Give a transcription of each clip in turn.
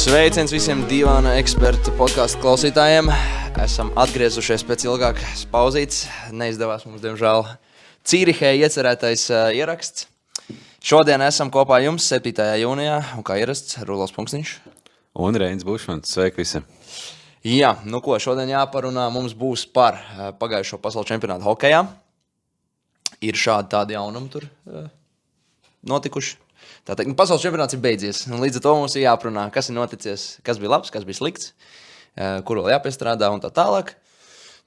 Sveiciens visiem Divāna ekspertu podcastu klausītājiem. Esam atgriezušies pēc ilgākas pauzītes. Neizdevās mums, diemžēl, Cīrihē iecerētais ieraksts. Šodien esam kopā jums 7. jūnijā, un kā ierasts, Rudolfs Punksniņš. Un Reinis Bušmans. Sveiki visiem! Jā, nu ko, šodien jāparunā mums būs par pagājušo pasaules čempionātu hokejā. Ir šādi tādi jaunumi tur notikuši. Tātad, pasaules čempionāts ir beidzies, un līdz ar to mums ir jāprunā, kas ir noticies, kas bija labs, kas bija slikts, kur vēl jāpiestrādā un tā tālāk.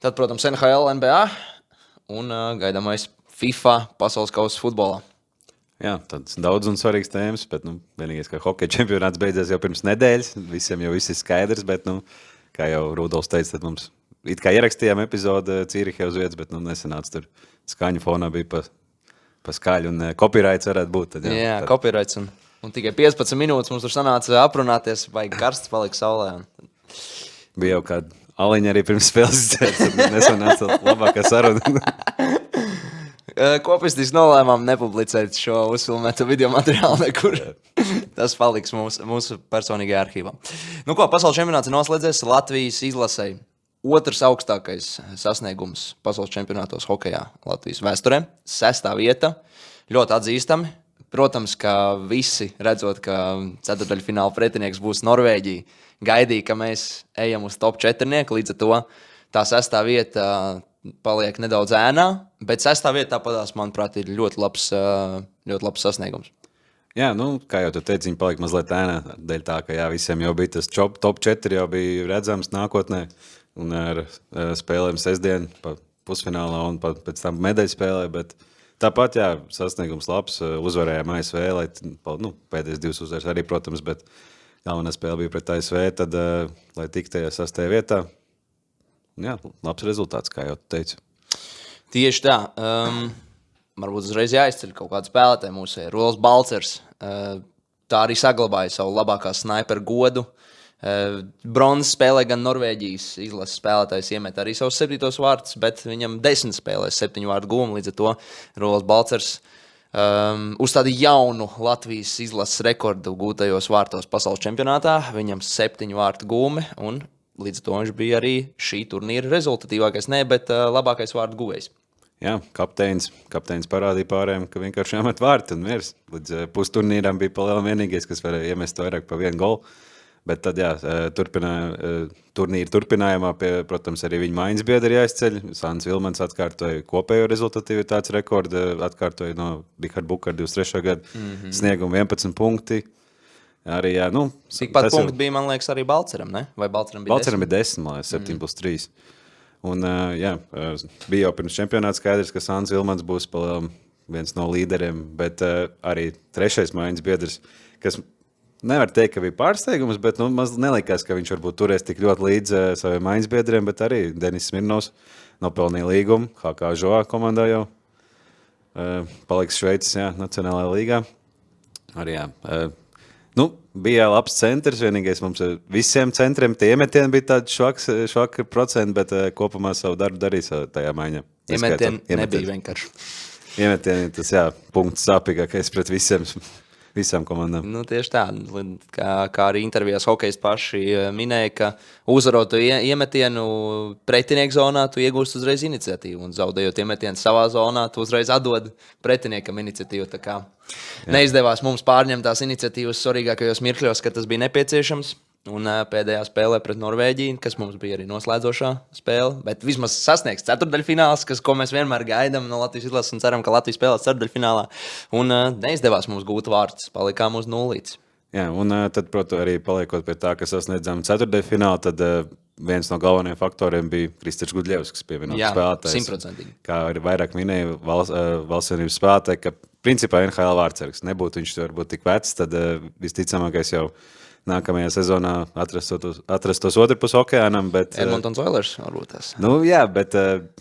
Tad, protams, NHL, NBA un gaidāmais FIFA pasaules kausa futbolā. Jā, tāds daudz un svarīgs tēmas, bet vienīgais, ka hokeja čempionāts beidzies jau pirms nedēļas, visiem jau viss ir skaidrs, bet, kā jau Rudolfs teica, tad mums it kā ierakstījām epizode Cīrihē uz vietas, bet nesanāca tur skaņu fonā bija pa skaļu un copyrights varētu būt. Tad, jā, copyrights un tikai 15 minūtes mums tur sanāca aprunāties, vai karsts palika saulē. Bija jau kāda aliņa arī pirms spēles izdzēs, tad nesanāca labākā saruna. Kopistiski nolēmām nepublicēt šo uzfilmētu video materiālu nekur. Tas paliks mūsu personīgajā arhīvā. Nu ko, pasaules čempionāts ir noslēdzies Latvijas izlasei. Otrs augstākais sasniegums pasaules čempionātos hokejā Latvijas vēsturē. 6. vieta, ļoti atzīstami. Protams, ka visi, redzot, ka ceturtdaļfināla pretinieks būs Norvēģija, gaidīja, ka mēs ejam uz top 4, līdz ar to tā 6. vieta paliek nedaudz ēnā, bet 6. vieta tāpatās, manuprāt, ir ļoti labs sasniegums. Jā, kā jau tu teici, viņi palika mazliet ēnā, dēļ tā, ka visiem jau bija tas top 4, jau bija redzams nākotnē. Un ar spēlēm sestdien pa pusfinālā un pēc tam medaļu spēlē, bet tāpat, sasniegums labs, uzvarējām ASV, lai, pēdējais 2 uzvaras arī, protams, bet galvenā spēle bija pret ASV, tad, lai tik tajā 6. vietā, jā, labs rezultāts, kā jau tu teici. Tieši tā, varbūt uzreiz jāizceļ kaut kādu spēlētāju mūsu, Rudolfs Balcers, tā arī saglabāja savu labākā snaiperu godu. Bronzas spēlē gan Norvēģijas izlases spēlētājs iemet arī savus 7. vārtus, bet viņam 10 spēlēs 7 vārtu gūmu, līdz ar to Rudolfs Balcers uzstādīja jaunu Latvijas izlases rekordu gūtajos vārtos pasaules čempionātā. Viņam 7 vārtu gūmi, un līdz ar to viņš bija arī šī turnīra rezultatīvākais, bet labākais vārtu guvējs. Jā, kapteinis parādīja pārējiem, ka vienkārši jāmet vārti un miers. Līdz pusturnīram bija palielam vienīgais, kas varēja iemest vairāk pa 1 golu. Bet tad, turnīra turpinājumā, protams, arī viņa maiņas biedri jāizceļ. Sāns Vilmans atkārtoja kopējo rezultatīvitātes rekordu, atkārtoja no Riharda Bukara 23. gada sniegumu 11 punkti. Arī, Tikpat punkti bija, man liekas, arī Balceram, ne? Vai Balceram bija 10? Balceram bija 10, man liekas, 7+3. Un, bija jau pirms čempionāta skaidrs, ka Sāns Vilmans būs viens no līderiem, bet arī 3. maiņas biedrs, kas nevar teikt, ka bija pārsteigums, bet maz nelikās, ka viņš varbūt turēs tik ļoti līdz saviem maiņas biedriem, bet arī Denis Smirnovs nopelnīja līgumu, HK Žoā komandā jau paliks Šveices Nacionālajā līgā. Arī bija labs centrs, vienīgais mums visiem centriem tie iemetieni bija tādi švaki procenti, bet kopumā savu darbu darīja tajā maiņā. Iemetieni nebija vienkārši. Iemetieni tas, punkts sāpīgākais pret visām komandām. Tieši tā, kā arī intervijās hokejs paši minēja, ka uzvarot to iemetienu pretinieku zonā, tu iegūst uzreiz iniciatīvu, un zaudējot iemetienu savā zonā, tu uzreiz atdod pretiniekam iniciatīvu. Tā kā neizdevās mums pārņemt tās iniciatīvas svarīgākajos mirkļos, kad tas bija nepieciešams. Un pēdējā spēlē pret Norvēģiju, kas mums bija arī noslēdzošā spēle, bet vismaz sasniegs ceturtdaļfināls, ko mēs vienmēr gaidām no Latvijas izlases un ceram, ka Latvija spēlēs ceturtdaļfinālā. Un neizdevās mums gūt vārtus, palikām uz 0. Jā, un tad, protams, arī paliekot pie tā, ka sasniedzām ceturtdaļfinālu, tad viens no galvenajiem faktoriem bija Kristers Gudļevskis pievienot spēlētājs. 100%. Kā arī vairāk minēja valstsvienības spēlētāji, ka principā NHL vārdsargs. Nebūtu viņš varbūt tik vecs, tad visticamākais jau nākamajā sezonā atrastos otrpus okeānam, bet... Edmontons Oilers varbūt tas. Jā, bet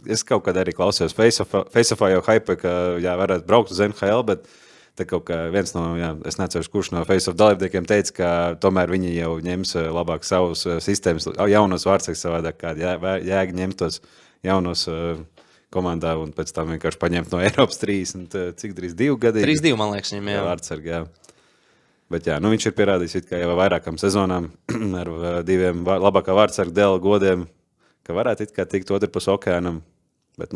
es kaut kad arī klausījos Face-offā jau hype, ka varētu braukt uz NHL, bet te kaut kā viens no, es neceru, kurš no Face-off dalībniekiem teica, ka tomēr viņi jau ņems labāk savus sistēmas, jaunos vārdsargus savādāk, kādi jēga ņemt tos jaunos komandā un pēc tam vienkārši paņemt no Eiropas 30, cik drīz 2 gadi. 3-2, man liekas, viņam, jā. Vārdsargi, jā. Bet jā, viņš ir pierādījis it kā jau vairākām sezonām ar 2 labākā vārdsarga Dela godiem, ka varētu it kā tikt otrpus okeānam, bet,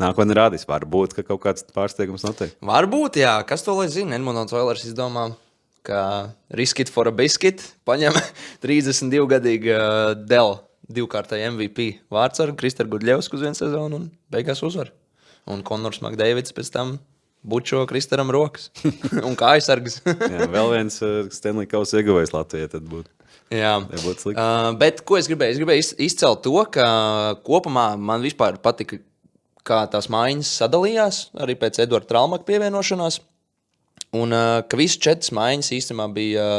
nākotnē rādīs. Varbūt, ka kaut kāds pārsteigums notiek. Varbūt, jā. Kas to lai zina? Edmunds Oilers izdomā, ka risk it for a biscuit paņem 32-gadīgu Dela 2-kārtai MVP vārdsargu Kristaru Gudļevsku uz 1 sezonu un beigās uzvar. Un Konors Makdeivids pēc tam bučo Kristaram rokas un kājasargas. Jā, vēl viens Stanley Kausa ieguvējs Latvijā tad būtu. Jā, nebūtu slikti. Bet ko es gribēju? Es gribēju izcelt to, ka kopumā man vispār patika, kā tās maiņas sadalījās, arī pēc Eduarda Tralmaka pievienošanās. Un ka visas 4 maiņas īstenībā bija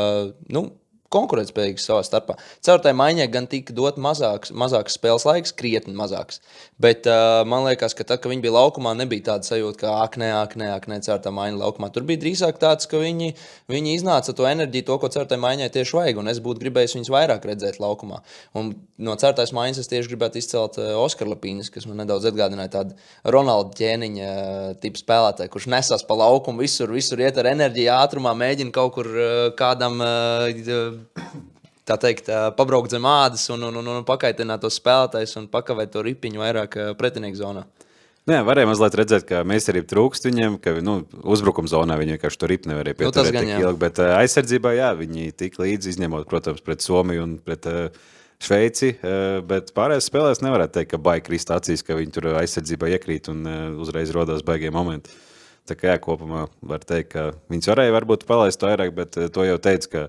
konkurētspējīgas savā starpā. Ceturtajai maiņai gan tika dot mazāks spēles laiks, krietni mazāks. Bet man liekas, ka tad, kad viņi bija laukumā, nebija tāda sajūta, ka ak, nē, ceturtā maiņa laukumā. Tur bija drīzāk tāds, ka viņi iznāca to enerģiju, to, ko ceturtajai maiņai tieši vajag, un es būtu gribējis viņus vairāk redzēt laukumā. Un no ceturtās maiņas es tieši gribētu izcelt Oskaru Lapīnis, kas man nedaudz atgādināja tādu Ronalda ķēniņa tipu spēlētāju, kurš nesās pa laukumu, visur iet ar enerģiju, ātrumā, mēģina kaut kur kādam tā teikt, pabraukt zem ādas un pakaitināt tos spēlētājus un pakavēt to ripiņu vairāk pretinieku zonā. Jā, varēja mazliet redzēt, ka meistarība trūkst viņiem, ka uzbrukuma zonā viņi vienkārši to ripu nevarēja pieturēt tik ilgi, bet aizsardzībā, jā, viņi tik līdzi izņemot, protams, pret Somiju un pret Šveici, bet pārējās spēlēs nevarētu teikt, ka baigi krist acīs, ka viņi tur aizsardzībā iekrīt un uzreiz rodās baigie momenti. Tā kā jā, kopumā var teikt, ka viņas varēja varbūt palaist vairāk, bet to jau teicu, ka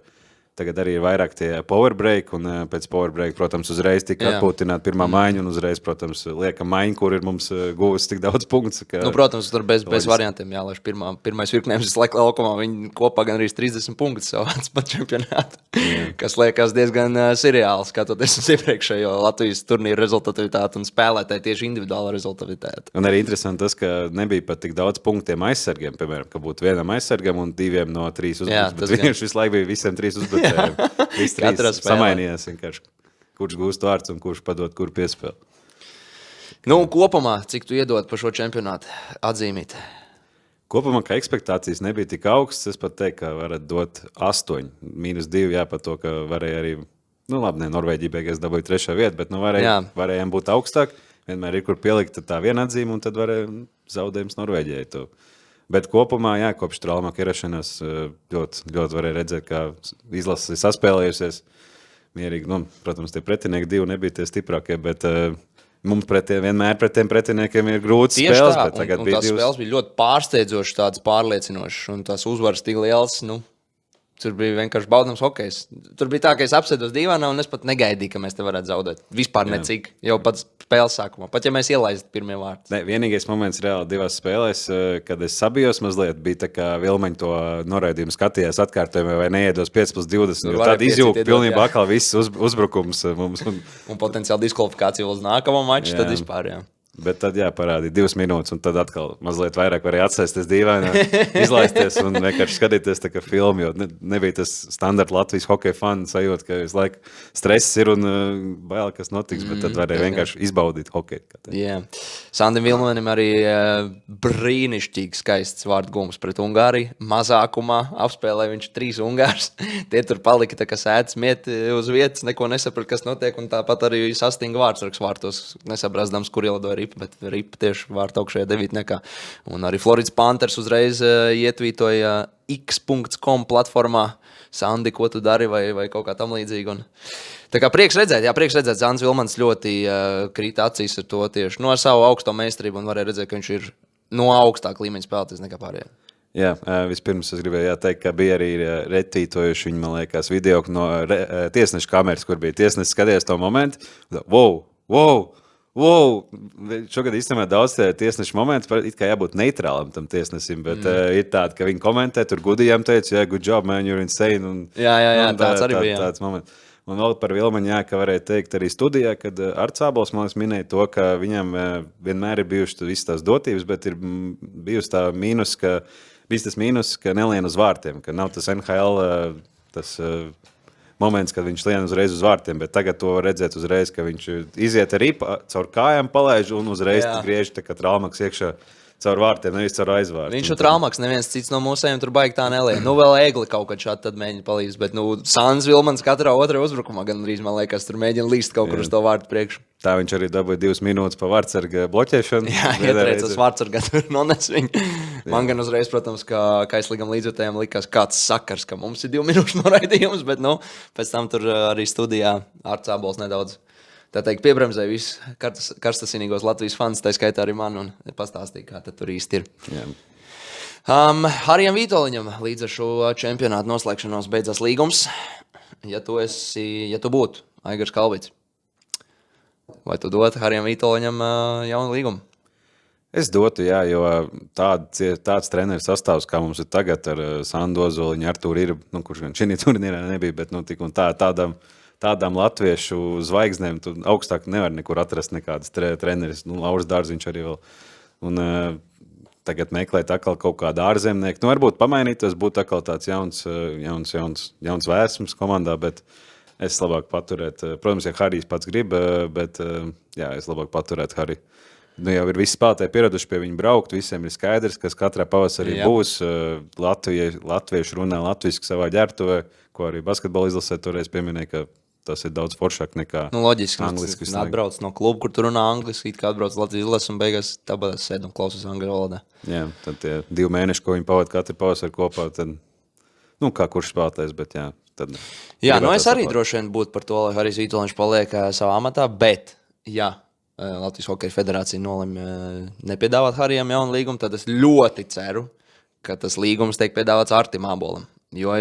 tagad arī ir vairāk tie power break, un pēc power break, protams, uzreiz tika atpūtināt pirmā maiņa, un uzreiz, protams, lieka maiņa, kur ir mums guvis tik daudz punktus. Protams, tur bez variantiem jālaiž pirmais virknējums visu laiku laukumā, viņi kopā gan arī 30 punktus savāc pat čempionātu, kas liekas diezgan seriāli, skatoties uz iepriekšējo Latvijas turnīru rezultativitāti un spēlētāji tieši individuāla rezultativitāti. Un arī interesanti tas, ka nebija pat tik daudz punktiem aizsargiem, piemēram, ka būtu vienam aizsargam un 2 no 3 uzbrucējiem, bet viņš visu laiku bija visiem 3 uzbrucējiem. Viss trīs samainījās vienkārši, kurš gūst vārds un kurš padod, kur piespēl. Kopumā, cik tu iedod par šo čempionātu atzīmīt? Kopumā, ka ekspektācijas nebija tik augstas, es pat teiktu, ka varat dot 8, -2, jā, par to, ka varēja arī, Norvēģija beigās dabūja 3. vietu, bet varējām būt augstāk, vienmēr ir kur pielikt tā viena atzīme, un tad varēja zaudējums Norvēģijai to. Bet kopumā, jā, kopš Tralmaka ierašanās ļoti varēja redzēt, kā izlase ir saspēlējusies. Mierīgi, protams, tie pretinieki 2 nebija tie stiprākie, bet mums vienmēr pret tiem pretiniekiem ir grūts spēles. Un tās spēles bija ļoti pārsteidzošas, tādas pārliecinošas, un tās uzvaras tik liels, tur bija vienkārši baudāms hokejs. Tur bija tā, ka es apsēdos dīvainā, un es pat negaidīju, ka mēs te varētu zaudēt. Vispār necik, jau pat spēles sākumā. Pat ja mēs ielaistu pirmie vārtus. Vienīgais moments reāli 2 spēlēs, kad es sabijos mazliet, bija tā, ka Vilmeņa to noraidījumu skatījās atkārtojumā vai neiedos 5+20. Jo tad izjūka pilnībā atkal viss uzbrukums mums. Un potenciāli diskvalifikācija uz nākamo maču, tad vispār, jā. Bet tad, parādīja 2 minūtes, un tad atkal mazliet vairāk varēja atsēsties dīvainā, izlaisties un vienkārši skatīties tā kā filmu, jo nebija tas standarta Latvijas hokeja fanu sajūta, ka visu laiku stress ir un bail, kas notiks, bet tad varēja vienkārši izbaudīt hokeju. Jā. Sandim Vilmenim arī brīnišķīgi skaists vārdu gums pret Ungāriju. Mazākumā apspēlēja viņš 3 Ungārs. Tie tur palika tā kā sēdz miet uz vietas, neko nesaprat, kas notiek, un tāpat arī sastinga vārdsargs vārtos, nesabrāzdams, kur ielidoja Ripa, bet Ripa tieši vārta augšējā devītniekā. Un arī Floridas Panthers uzreiz ietvītoja x.com platformā Sandi, ko tu dari vai kaut kā tam līdzīgi. Un tā kā prieks redzēt, Zāns Vilmans ļoti krīt acīs ar to tieši no savu augsto meistarību un varēja redzēt, ka viņš ir no augstāk līmeņa spēlētājs nekā pārējie. Jā, vispirms es gribēju teikt, ka bija arī retītojuši viņi, man liekas, video no tiesneša kameras, kur bija tiesnesis skaties to momentu. Wow! Šogad īstenībā daudz tiesnešu moments, it kā jābūt neitrālam tam tiesnesim, bet ir tāda, ka viņi komentē, tur Gudijam teica, good job, man, you're insane. Jā, tāds arī bija. Tāds moments. Un vēl par Vilmaņu, ka varēja teikt arī studijā, kad Arcābols, man liekas, minēja to, ka viņam vienmēr ir bijušas visas tās dotības, bet ir bijusi tā mīnus, ka nelien uz vārtiem, ka nav tas NHL, moments, kad viņš lien uzreiz uz vārtiem, bet tagad to var redzēt uzreiz, ka viņš iziet arī caur kājām palaiž un uzreiz griež, tā kā Tralmaks iekšā caur vārtiem, nevis caur aizvārtu. Viņš ir traumaks, neviens cits no mūsējiem tur baigi tā nelien. Nu, vēl Egli kaut kad šādi tad mēģina palīdz, bet, Sans Vilmans katrā otrā uzbrukumā gan drīz, man liekas, tur mēģina līst kaut kur uz to vārtu priekšu. Tā viņš arī dabūja 2 minūtes pa vārtsarga bloķēšanu. Jā, ietrēcas vārtsarga tur nones viņu. Man gan uzreiz, protams, ka kaislīgam līdzjutējiem likās kāds sakars, ka mums ir 2 minūšu noraidījums, bet, pēc tam tur arī studijā Ārts Ābols nedaudz tā teikt, piebremzēja visus karstasinīgos Latvijas fans, tā skaitā arī man, un pastāstīja, kā tad tur īsti ir. Jā. Harijam Vītoliņam līdz ar šo čempionātu noslēgšanos beidzās līgums. Ja tu būtu Aigars Kalvits, vai tu dotu Harijam Vītoliņam jaunu līgumu? Es dotu, jā, jo tāds treneris sastāvs, kā mums ir tagad ar Sandu Ozoliņu, Artūru ir, kurš gan šī turnīrā nebija, bet tik un tādām latviešu zvaigznēm tu augstāk nevar nekur atrast nekādas treneris. Lauris Dārziņš arī vēl. Un tagad meklēt atkal kaut kādu ārzemnieku. Varbūt pamainītos, būtu atkal tāds jauns vēsums komandā, bet es labāk paturēt. Protams, ja Harijs pats grib, bet jā, es labāk paturēt Hariju. Jau ir visi spēlētāji pieraduši pie viņa braukt, visiem ir skaidrs, kas katrā pavasarī būs. Latvieši runā latviski savā ģērbtuvē, ko arī basketbola izlasē toreiz pieminēja, ka tas ir daudz foršāk nekā loģiski, angliski. Atbrauc no kluba, kur tur runā angliski, it kā atbrauc Latvijas izlases un beigās tāpēc sēd un klausās angļu valodā. Jā, tad tie 2 mēneši, ko viņi pavada katru pavasaru kopā, tad, kā kurš spēlētājs, bet jā. Tad jā, es arī droši vien būtu par to, lai Harijs Vītoliņš paliek savā amatā, bet, ja Latvijas Hokeja federācija nolemj nepiedāvāt Harijam jaunu līgumu, tad es ļoti ceru, ka tas līgums tiek piedāvāts Artim Ābolam. Jo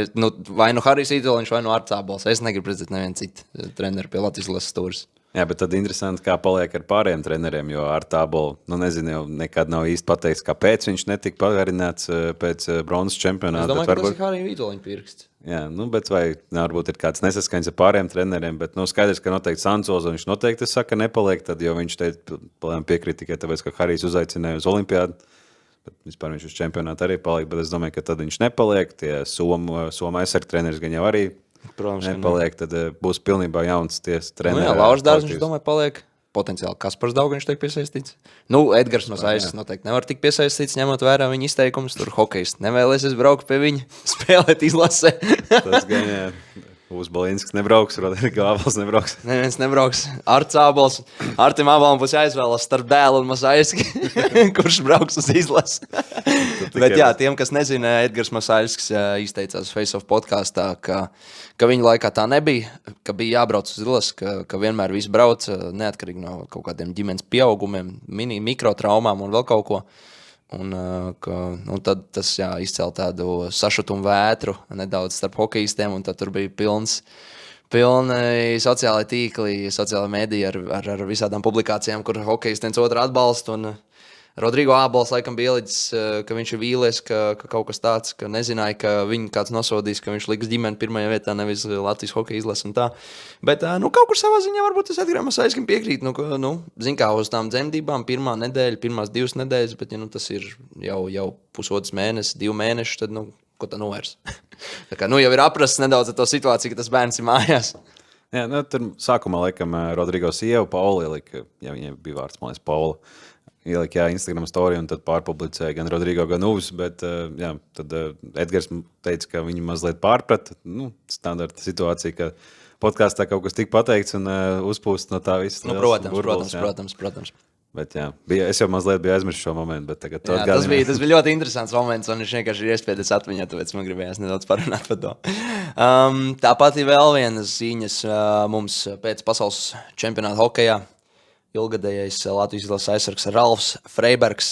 vai Harijs Vītoliņš, vai Arts Ābols. Es negribu redzēt nevienu citu treneru pie Latvijas izlases stūres. Jā, bet tad interesanti, kā paliek ar pārējiem treneriem, jo Arts Ābols, nezinu, jau nekad nav īsti pateikts, kāpēc viņš netika pagarināts pēc bronzas čempionāta. Es domāju, ka tas ir Harija Vītoliņa pirksts. Jā, bet vai varbūt ir kāds nesaskaņas ar pārējiem treneriem, bet skaidrs, ka noteikti Sansols, viņš noteikti saka nepaliek, tad, jo viņš teica, piekrīt tikai tāpēc, ka Harijs uzaicināja uz olimpiādu. Bet vispār viņš uz čempionātu arī paliek, bet es domāju, ka tad viņš nepaliek. Tie Soma aizsarga treneris gan jau arī nepaliek, tad būs pilnībā jauns treneris. Jā, Lauris Dārziņš, domāju, paliek. Potenciāli Kaspars Daugaņš tiek piesaistīts. Edgars Mazājs noteikti nevar tikt piesaistīts, ņemot vērā viņa izteikumus. Tur hokejs nevēlēsies braukt pie viņa, spēlēt izlasē. Tas gan, jā. Uzbalinskis nebrauks, Rodrigo Ābols nebrauks. Neviens nebrauks. Arts Ābols. Artim Ābolam būs jāizvēlas starp dēlu un Mazājski, kurš brauks uz izlasi. Bet jā, tiem, kas nezina, Edgars Mazājskis izteicās Face of podkastā, ka viņa laikā tā nebija, ka bija jābrauc uz izlasi, ka vienmēr viss brauc, neatkarīgi no kaut kādiem ģimenes pieaugumiem, mikrotraumām un vēl kaut ko. Un tad tas izcēla tādu sašutumu vētru nedaudz starp hokejistiem, un tad tur bija pilni sociālai tīkli, sociālai mediji ar visādām publikācijām, kur hokejisti viens otru atbalsta. Un Rodrigo Ābols laikam bija ielicis, ka viņš ir vīlies, ka kaut kas tāds, ka nezināja, ka viņu kāds nosodīs, ka viņš liks ģimeni pirmajā vietā, nevis Latvijas hokeja izlasi un tā. Bet, kaut kur savā ziņā varbūt es Edgaram Mazājskim piekrīt. Zin kā uz tām dzemdībām pirmā nedēļa, pirmās 2 nedēļas, bet, ja tas ir jau pusotrs mēnesis, 2 mēneši, tad, ko tā vairs? Tā kā, jau ir aprasts nedaudz ar to situāciju, ka tas bērns ir mājās. Jā, tur sākumā, laikam, Rodrigo sieva Paula ielika, viņai bija vārds, man liekas, Paula. Ielika Instagram story un tad pārpublicēja gan Rodrigo, gan Uvs, bet tad Edgars teica, ka viņi mazliet pārprata. Standarta situācija, ka podkāstā kaut kas tik pateikts un uzpūst no tā viss. Protams. Bet jā, es jau mazliet biju aizmirsis šo momentu, bet tagad to atgādināju. Tas bija ļoti interesants moments, un viņš vienkārši ir iespējas atmiņā, tāpēc man gribējās nedaudz parunāt par to. Tāpat ir vēl vienas ziņas mums pēc pasaules čempionāta hokejā. Ilgadējais Latvijas izlases aizsargs Ralfs Freibergs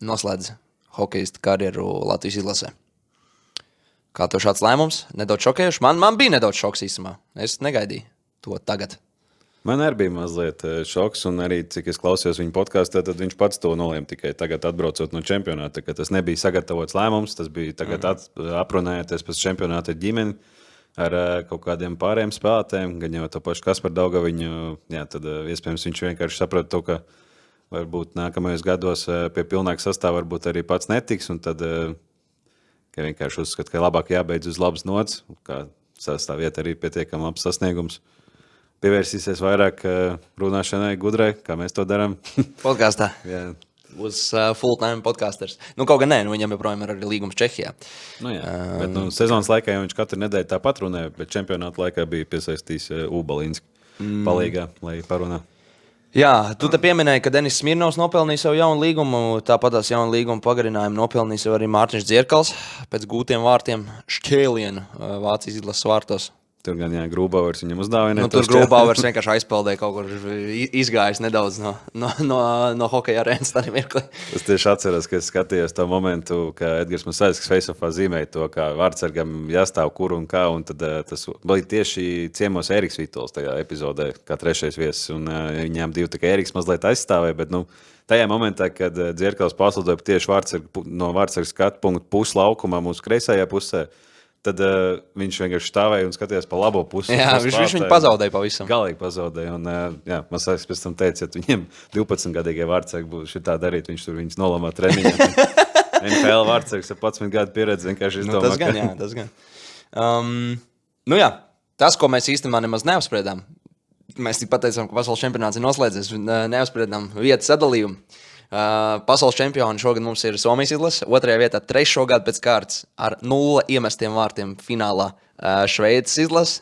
noslēdz hokejista karjeru Latvijas izlasē. Kā to šāds lēmums? Nedaudz šokējuši. Man bija nedaudz šoks īsumā. Es negaidīju to tagad. Man arī bija mazliet šoks, un arī, cik es klausījos viņa podkāstā, tad viņš pats to nolēma tikai tagad atbraucot no čempionāta. Tas nebija sagatavots lēmums, tas bija tagad aprunājoties pēc čempionāta ģimeni. Ar kaut kādiem pārējiem spēlētājiem, gan jau to pašu Kasparu Daugaviņu, tad iespējams viņš vienkārši saprata to, ka varbūt nākamajos gados pie pilnāka sastāva varbūt arī pats netiks, un tad ka vienkārši uzskata, ka labāk jābeidz uz labas nots, kā sastāviet arī pietiekam labs sasniegums. Pievērsīsies vairāk runāšanai gudrai, kā mēs to darām. Podkāstā. Jā. būs full-time podkasters. Nu, kaut gan nē, viņam joprojām ir arī līgums Čehijā. Nu, jā. Bet sezonas laikā viņš katru nedēļu tāpat runāja, bet čempionāta laikā bija piesaistījis Ubalinski palīgā, lai parunā. Jā, tu te pieminēji, ka Denis Smirnovs nopelnīja savu jaunu līgumu, tāpatās jaunu līgumu pagarinājumu nopelnīja sev arī Mārtiņš Dzierkals pēc gūtiem vārtiem Šķēlienu Vācijas izlases vārtos. Tur gan Grūbauers viņam uzdāvināja. Tur Grūbauers vienkārši aizpeldēja kaut kur izgājis nedaudz no hokeja arēnas tādā mirklī. Es tieši atceros, ka es skatījos to momentu, ka Edgars Musaiskis face-offā zīmēja to, kā vārdsargam jāstāv kur un kā, un tad tas bija tieši ciemos Ēriks Vitols tajā epizodē, kā trešais viesis, un viņām divi tā kā Ēriks mazliet aizstāvēja, bet tajā momentā, kad Dzierkals paslidoja tieši no vārdsarga skatu punktu puslaukumā mūsu kreisajā pusē, tad viņš vienkārši stāvēja un skatījās pa labo pusi. Jā, viņš viņu pazaudēja pavisam. Galīgi pazaudēja. Un, Masaiskis pēc tam teica, ja viņiem 12-gadīgie vārdsargi būtu šitā darīt, viņš tur viņus nolamā treniņā. NHL vārdsargs ar 11 gadu pieredzi vienkārši izdomā. Tas gan. Tas, ko mēs īstenībā nemaz neapspriedām, mēs tik pateicām, ka pasaules čempionāts ir noslēdzies, neapspriedām vietas sadalījumu. Pasaules čempioni šogad mums ir Somijas izlase, otrajā vietā trešo gadu pēc kārtas ar 0 iemestiem vārtiem finālā Šveices izlase.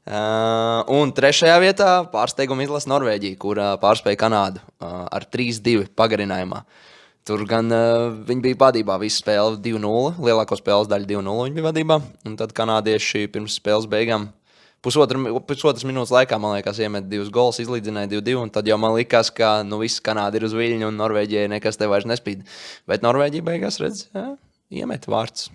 Un trešajā vietā pārsteiguma izlase Norvēģija, kur pārspēja Kanādu ar 3-2 pagarinājumā. Tur gan viņi bija vadībā visu spēli 2-0, lielāko spēles daļu 2-0 viņi bija vadībā, un tad kanādieši pirms spēles beigām pusotras minūtes laikā, man liekas, iemet 2 gols, izlīdzināja 2-2, un tad jau man likās, ka viss Kanāda ir uz viļņu, un Norvēģijai nekas te vairs nespīd. Bet Norvēģija beigās, iemet vārds.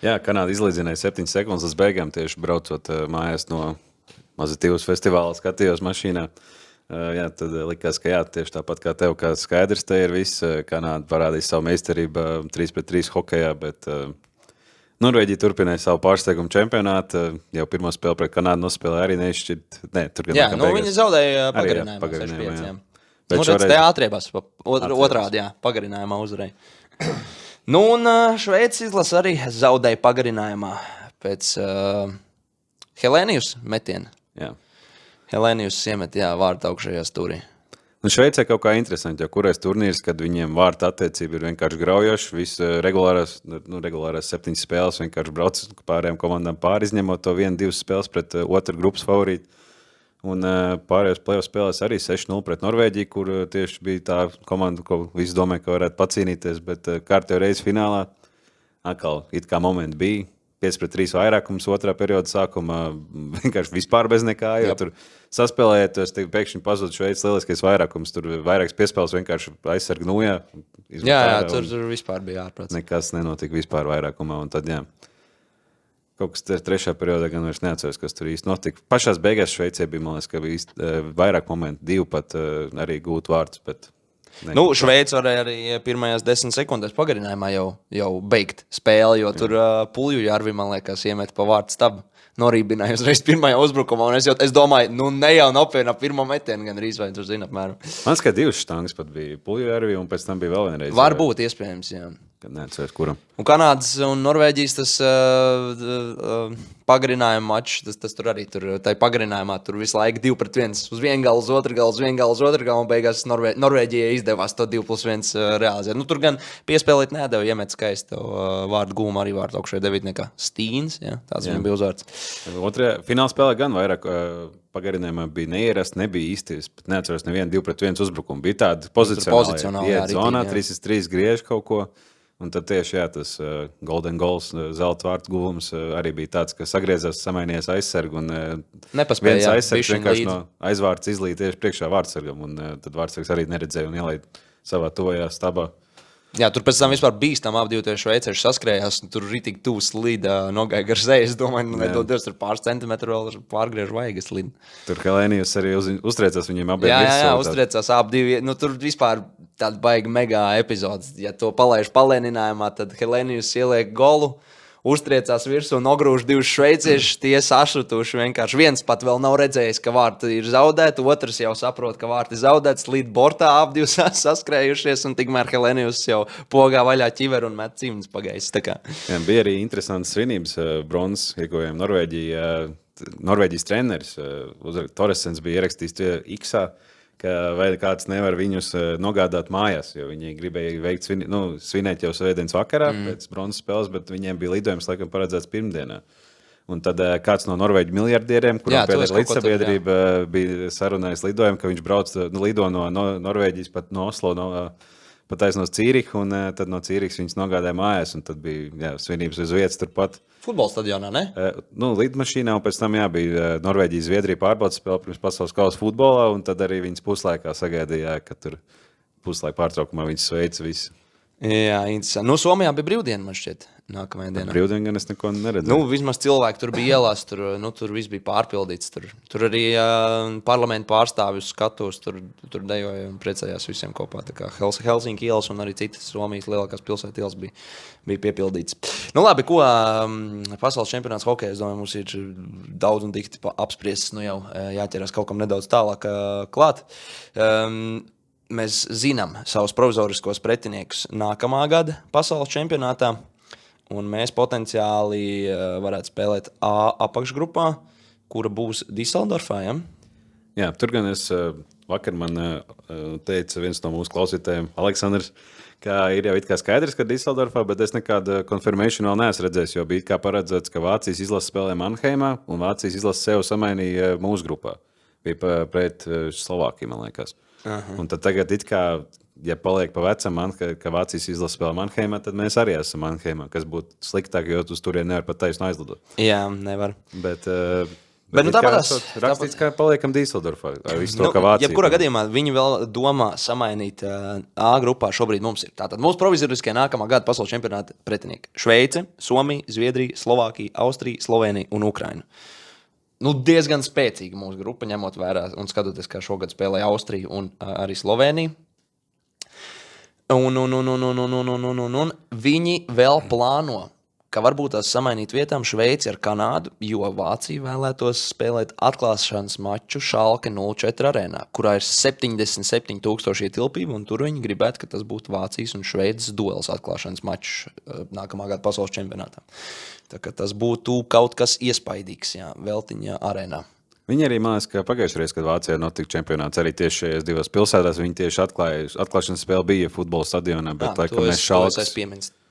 Jā, Kanāda izlīdzināja 7 sekundes līdz beigām, tieši braucot mājās no Mazatīvas festivāla, skatījos mašīnā. Jā, tad likās, ka tieši tāpat kā tev, kā skaidrs te ir viss. Kanāda parādīja savu meistarību 3-3 hokejā, bet Norvēģija turpināja savu pārsteigumu čempionātu. Jau pirmo spēli pret Kanādu nospēlēja arī neizšķirt. Viņi zaudēja pagarinājumā. Redz, te ātriebās, otrādi, pagarinājumā uzvarēja. Un Šveices izlase arī zaudēja pagarinājumā pēc Helēnijus metiena. Jā. Helēnijus iemet, vārtu augšējā stūrī. Šveicē kaut kā interesanti, jo kurais turnīrs, kad viņiem vārta attiecība ir vienkārši graujoša, viss regulārās 7 spēles vienkārši brauc pārējām komandām pāri, izņemot to 1-2 spēles pret otru grupas favorītu. Un pārējos play-off spēlēs arī 6-0 pret Norvēģiju, kur tieši bija tā komanda, ko visi domāja, ka varētu pacīnīties, bet kārtējo reizi finālā atkal it kā momenti bija. 5-3 vairākums otrā perioda sākumā vienkārši vispār bez nekā, jo tur saspēlējoties, pēkšņi pazūd Šveices lieliskais vairākums, tur vairākas piespēles vienkārši aizsarga nujā. Jā, tur vispār bija ārprāts. Nekas nenotika vispār vairākumā, un tad, kaut kas trešā periodā gan vairs neatceros, kas tur īsti notika. Pašās beigās Šveicē bija, man liekas, ka bija vairāk momentu, 2 pat arī gūt vārdus, bet Šveice varēja arī pirmajās 10 sekundēs pagarinājumā jau beigt spēli, jo tur Pulju Jarvi, man liekas, iemet pa vārtu stabu. Norībināja uzreiz pirmajā uzbrukumā, un es domāju, ne jau nopienā pirmo metienu, gan arī tur zina apmēram. Man kā 2 štangas pat bija Pulju Jarvi, un pēc tam bija vēl vienreiz. Varbūt, iespējams, jā. Kad neatceros, kuram. Un Kanādas un Norvēģijas tas pagarinājuma mačs, tas tur arī tai pagarinājumā tur visu laiku 2-1 uz vienu galu, uz otru galu, uz vienu galu, uz otru galu, un beigās Norvēģijai izdevās to 2+1 realizēt. Tur gan piespēlīt nedeva, iemet skaistu vārdu gūmu, arī vārdu augšējā devītniekā Stīns, tāds viņam bija uzvārds. Otrajā fināla spēlē gan vairāk pagarinājumā bija neierast, nebija īsti, bet neatceros nevienu 2-1 uzbrukumu. Bija tāda pozicionāli, iet zonā, 3-3 griež kaut ko. Un tad tieši tas Golden Goals, zelta vārtu guvums arī bija tāds, ka sagriezās, samainījās aizsargu un viens aizsargs vienkārši no aizvārds izlīja tieši priekšā vārdsargam, un tad vārdsargs arī neredzēja un ielaid savā tuvajā stabā. Jā, tur pēc tam vispār bīstam ap 2 šveicieši saskrējās, un tur ritīgi tūs slīda nogāja gar seju. Es domāju, nedodies tur pāris centimetru vēl pārgriež vaigas slīd. Tur Helēnijus arī uztriecās viņiem abiem. Jā, uztriecās ap 2. Tur vispār tāda baiga megā epizodes. Ja to palaiž palēninājumā, tad Helēnijus ieliek golu, uztriecās virsū un nogrūž 2 šveiciešus, tie sašutuši vienkārši. Viens pat vēl nav redzējis, ka vārti ir zaudēti, otrs jau saprot, ka vārti ir zaudēti, slīd bortā, ap 2 saskrējušies, un tikmēr Helēnijus jau pogā vaļā ķiveru un met cimdus pagaiss. Jā, bija arī interesantas svinības. Bronzas ieguvējiem Norvēģijas treneris Toresens bija ierakstījis X-ā. vai kāds nevar viņus nogādāt mājās, jo viņi gribēja veikt svinēt jau svētdienas vakarā pēc bronzas spēles, bet viņiem bija lidojums, laikam, paredzēts pirmdienā. Un tad kāds no norvēģu miljardieriem, kuriem pēdējā līdzsabiedrība bija sarunājis lidojumu, ka viņš lido no Norvēģijas pat no Oslo, pat aiznos Cīrihu, un tad no Cīrihas viņas nogādāja mājās, un tad bija svinības uz vietas turpat. Futbola stadionā, ne? Lidmašīnā, un pēc tam bija Norvēģija-Zviedrija pārbaudas spēle pirms pasaules kausa futbolā, un tad arī viņas puslaikā sagaidīja, ka tur puslaika pārtraukumā viņas sveica visu. Jā, interesanti. Somijā bija brīvdiena, man šķiet, nākamajā dienā. Brīvdiena gan es neko neredzēju. Vismaz cilvēki tur bija ielās, tur viss bija pārpildīts. Tur arī parlamentu pārstāvju skatos, tur dejoja un priecājās visiem kopā. Tā kā Helsinki ielas un arī citas Somijas lielākās pilsētu ielas bija piepildīts. Labi, ko pasaules čempionāts hokejā, es domāju, mums ir daudz un dikti apspriests, jau jāķerās kaut kam nedaudz tālāk klāt. Mēs zinām savus provizoriskos pretiniekus nākamā gada pasaules čempionātā, un mēs potenciāli varētu spēlēt A apakšgrupā, kura būs Diseldorfā. Ja? Jā, tur gan vakar man teica viens no mūsu klausītājiem, Aleksandrs, ka ir jau it kā skaidrs, ka Diseldorfā, bet es nekādu confirmation vēl neesmu redzējis, jo bija kā paredzēts, ka Vācijas izlase spēlē Mannheimā, un Vācijas izlase sev samainīja mūsu grupā. Bija pret Slovākiju, man liekas. Aha. Un tad tagad, ja paliek pa vecam, ka Vācijas izlase spēlē Mannheimā, tad mēs arī esam Mannheimā, kas būtu sliktāk, jo uz turien nevar pat taisnu aizlidot. Jā, nevar. Bet tāpēc rakstīts, ka paliekam Diseldorfā. Jebkurā gadījumā viņi vēl domā samainīt A grupā. Šobrīd mums ir. Tātad mūsu provizoriskie nākamā gada pasaules čempionāta pretinieki. Šveice, Somija, Zviedrija, Slovākija, Austrija, Slovēnija un Ukraina. Diezgan spēcīga mūsu grupa, ņemot vērā un skatoties, kā šogad spēlēja Austrija un arī Slovēnija. Un viņi vēl plāno, ka varbūt tās samainīt vietām Šveici ar Kanādu, jo Vācija vēlētos spēlēt atklāšanas maču Schalke 04 arēnā, kurā ir 77,000 ietilpība, un tur viņi gribētu, ka tas būtu Vācijas un Šveices duels atklāšanas mačs nākamā gada pasaules čempionātā. Tā kā tas būtu kaut kas iespaidīgs, Veltiņa arēnā. Viņi arī mācās, ka pagājušajā reizē, kad Vācijā notika čempionāts, arī tieši šajās divās pilsētās, viņi tieši atklāšanas spēle bija futbola stadionā, bet laikam mēs Schalkes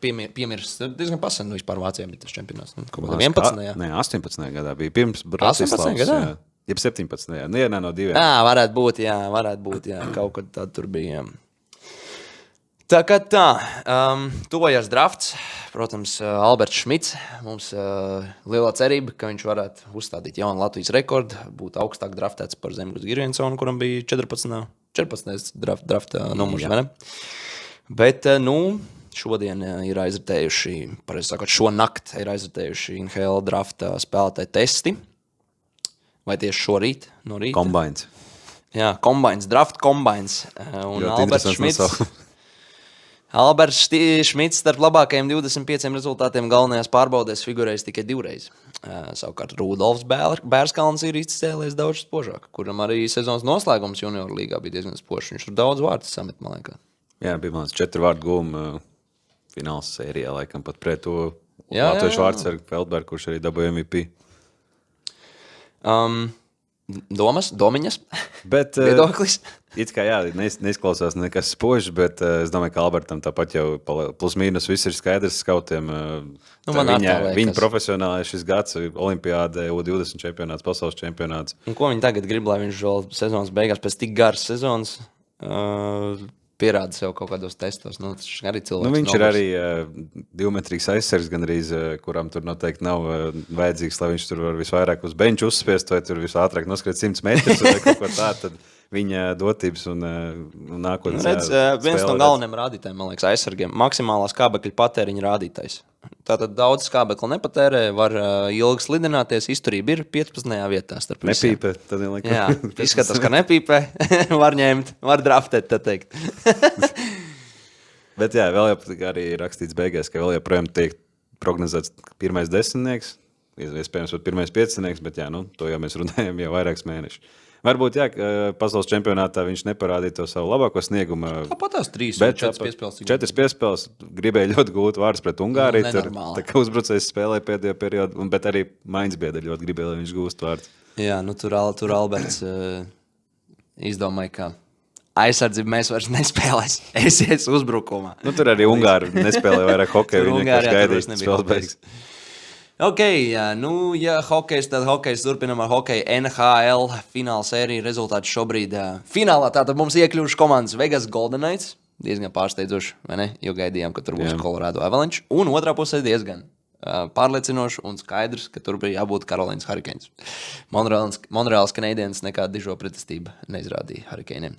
piemirst. Diezgan pasen vispār Vācijā bija tas čempionāts. 11. Nē, 18. gadā bija pirms Bratislavas. 18. gadā? Jeb 17. Vienā no diviem. Varētu būt, kaut kad tad tur bija. Tā kā tā, tuvojās drafts, protams, Alberts Šmits, mums lielā cerība, ka viņš varētu uzstādīt jaunu Latvijas rekordu, būt augstāk draftēts par Zemgus Girviensonu, kuram bija 14. drafta numurs, vai ne? Bet, šodien ir aizritējuši, pareizi sakot, šonakt ir aizritējuši NHL drafta spēlētāju testi, vai tieši šorīt, no rīta? Combines. Jā, Combines, draft Combines, un Alberts Šmits starp labākajiem 25 rezultātiem galvenajās pārbaudēs figurējas tikai 2 reizes. Savukārt Rudolfs Bērskalns ir izcēlies daudz spožāk, kuram arī sezonas noslēgums junioru līgā bija diezgan spožs. Viņš tur daudz vārdus samet, man liekas. Jā, bija mans 4 vārdu gūma fināls sērijā, laikam pat pret to latviešu vārds ar Feldbergu, kurš arī dabūja MVP. Domiņas, viedoklis. It kā neizklausās nekas spožs, bet es domāju, ka Albertam tāpat jau plus mīnus viss ir skaidrs skautiem. Viņa profesionālais šis gads, Olimpiāde, U20 čempionāts, pasaules čempionāts. Un ko viņi tagad grib, lai viņš vēl sezonas beigās pēc tik garas sezonas pierāda sev kaut kādos testos? Arī viņš ir arī 2-metrīgs aizsargs gandrīz, kuram tur noteikti nav vajadzīgs, lai viņš tur var visvairāk uz benču uzspiest, vai tur visātrāk noskriet 100 metrus vai kaut ko tā, tad viņa dotības un nākotnes. Viens no galvenajiem rādītājiem, man liekas, aizsargiem, maksimālās skābekļa patēriņa rādītājs. Tātad daudz skābekļa nepatērē, var ilgi slidināties, izturība ir 15. vietā starp visiem. Nepīpē, tad ir Jā, izskatās, ka nepīpē, var ņemt, var draftēt, tā teikt. Bet jā, vēl jau arī rakstīts beigās, ka vēl joprojām tiek prognozēts pirmais 10, iespējams pat pirmais 5, bet jā, to jau mēs runājam jau vairākus mēnešus. Varbūt, pasaules čempionātā viņš neparādīja to savu labāko sniegumu. Tāpat tās 3 vai 4 piespēles. 4 piespēles gribēja ļoti gūt vārdus pret Ungāriju. Tā kā uzbrucējs spēlēja pēdējo periodu, bet arī Mainz biedri ļoti gribēja, lai viņš gūst vārdus. Jā, tur Alberts izdomāju, ka aizsardzību mēs vairs nespēlēsim. Esies uzbrukumā. Nu, tur arī Ungāri nespēlēja vairāk hokeju. Viņi vienkārši gaidīs spēles beigas. Ok, jā, ja hokejs, tad hokejs turpinam ar hokeju NHL fināla sēriju. Rezultāts šobrīd finālā tātad mums iekļuvuši komandas Vegas Golden Knights. Diezgan pārsteidzoši, vai ne? Jo gaidījām, ka tur būs Colorado Avalanche. Un otrā pusē diezgan pārliecinoši un skaidrs, ka tur bija jābūt Carolīnas Hurricanes. Monreāls Canadiens nekāda dižo pretestība neizrādīja Hurricaniem.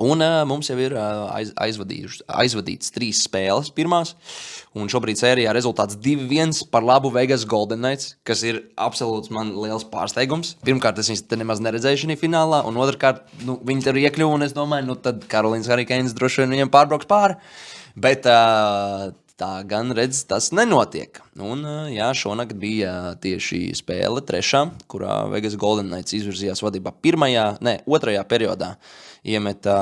Un mums jau ir aizvadīts 3 spēles pirmās, un šobrīd sērijā rezultāts 2-1 par labu Vegas Golden Knights, kas ir absolūts man liels pārsteigums. Pirmkārt, es viņus te nemaz neredzēju šajā finālā, un otrkārt, viņi tur iekļuva, un es domāju, tad Carolīnas Hurricanes droši vien viņiem pārbrauks pāri. Bet tā gan redz, tas nenotiek. Un šonakt bija tieši spēle 3, kurā Vegas Golden Knights izvirzījās vadībā 2. periodā. Iemeta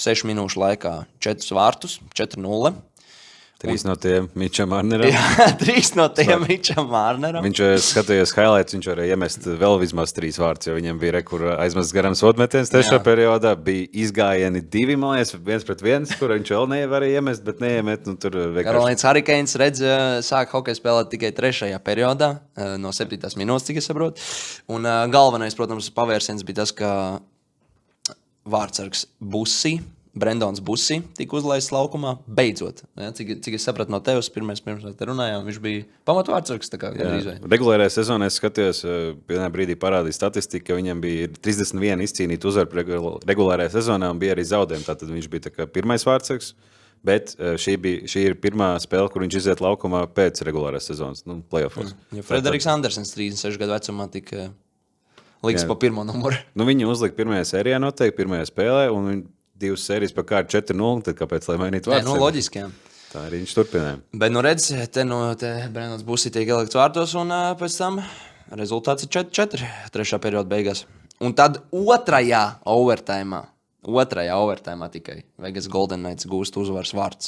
6 minūšu laikā 4 vārtus, 4-0. 3 no tiem Mičam Marneram. Jā, 3 no tiem Mičam Marneram. Viņš skatījās highlights, viņš varēja iemest vēl vismaz 3 vārtus, jo viņam bija rekur aizmests garām sodmetiens 3. periodā. Bija izgājieni 2, man liekas, 1-1, kur viņš vēl nevarēja iemest, bet neiemet. Carolīnas Hurricanes sāk hokeju spēlēt tikai 3. periodā, no 7. minūtes, cik es saprotu. Un galvenais, protams, pavērsiens bija tas, ka vārdsargs Brendons Bussi tika uzlaists laukumā beidzot. Ja, cik es sapratu no tevis, pirms te runājām, viņš bija pamatvārdsargs. Regulārajā sezonā es skatījos, vienā brīdī parādīja statistika, ka viņam bija 31 izcīnīta uzvaru regulārajā sezonā un bija arī zaudējumi. Tātad viņš bija tā kā pirmais vārdsargs, bet šī ir pirmā spēle, kur viņš iziet laukumā pēc regulārās sezonas, playoffos. Ja Frederiks Andersens 36 gadu vecumā tika liks pa pirmo numuru. Viņu uzlika pirmajā sērijā noteikti, pirmajā spēlē, un viņi 2 sērijas pa kārtu 4-0, tad kāpēc, lai mainītu vārds? Loģiski, jā. Tā arī viņš turpināja. Bet, redz, te Brendons Bussi tiek ielikts vārtos, un pēc tam rezultāts ir 4-4 3. perioda beigās. Un tad otrajā overtājumā tikai Vegas Golden Knights gūst uzvaras vārds.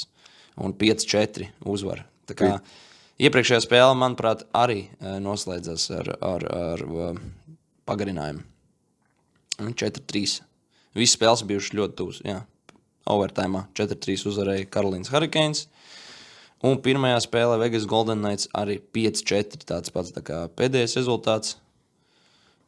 Un 5-4 uzvar. Tā kā iepriekšējā spēle, manuprāt, arī noslēdzas ar pagarinājumu. 4-3. Visi spēles bijuši ļoti tūs. Overtājumā 4-3 uzvarēja Carolīnas Hurricanes. Un pirmajā spēlē Vegas Golden Knights arī 5-4. Tāds pats tā kā pēdējais rezultāts.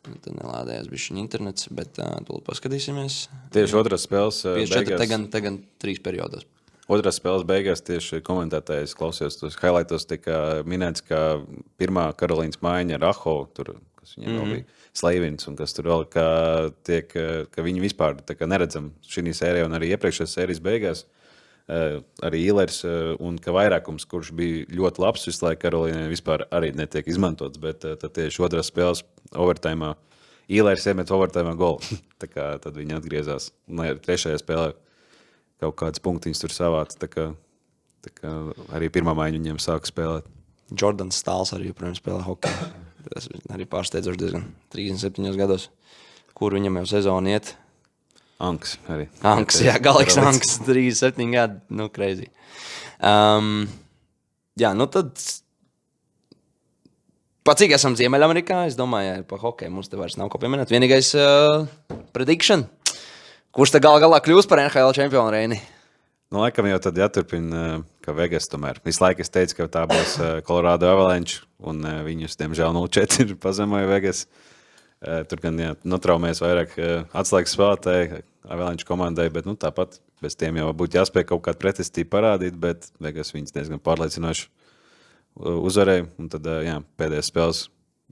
Tad nelādējās bišķiņ internets, bet tūlīt paskatīsimies. Tieši otrās spēles beigās. Te gan 3 periodos. Otrās spēles beigās tieši komentētājs klausījos tos highlightos, tika minēts, ka pirmā Karolīnas maiņa ar Aho, tur, kas viņiem vēl bija, Sleivins, un kas tur vēl, ka viņi vispār neredzam šī sērija un arī iepriekšējās sērijas beigās, arī Īlers, un ka vairākums, kurš bija ļoti labs visu laiku Karolīnai, vispār arī netiek izmantots, bet tad tieši otrās spēles overtājumā Īlers iemet overtājumā golu. Tad viņi atgriezās. Un trešajā spēlē kaut kādas punktiņas tur savāca, tā kā arī pirmā maiņa viņiem sāka spēlēt. Jordans Stāls arī joprojām spēlē hokeju. Tas arī pārsteidzoši diezgan 37 gados, kur viņam jau sezona iet. Anks arī. Anks, jā, Galiks Anks, 37 gadi, crazy. Tad pa cik esam Ziemeļamerikā, es domāju, pa hokeju mums te vairs nav ko pieminēt. Vienīgais prediction. Kurš te galā kļūs par NHL čempionu, Reini? Laikam jau tad jāturpina, ka Vegas tomēr. Visu laiku es teicu, ka tā būs Colorado Avalanche, un viņus, diemžēl, 0-4 pazemoja Vegas. Tur gan notraumēs vairāk atslēgas spēlētāji Avalanche komandai, bet tāpat bez tiem jau būtu jāspēj kaut kādu pretestību parādīt, bet Vegas viņus diezgan pārliecinoši uzvarēja. Un tad pēdējās spēles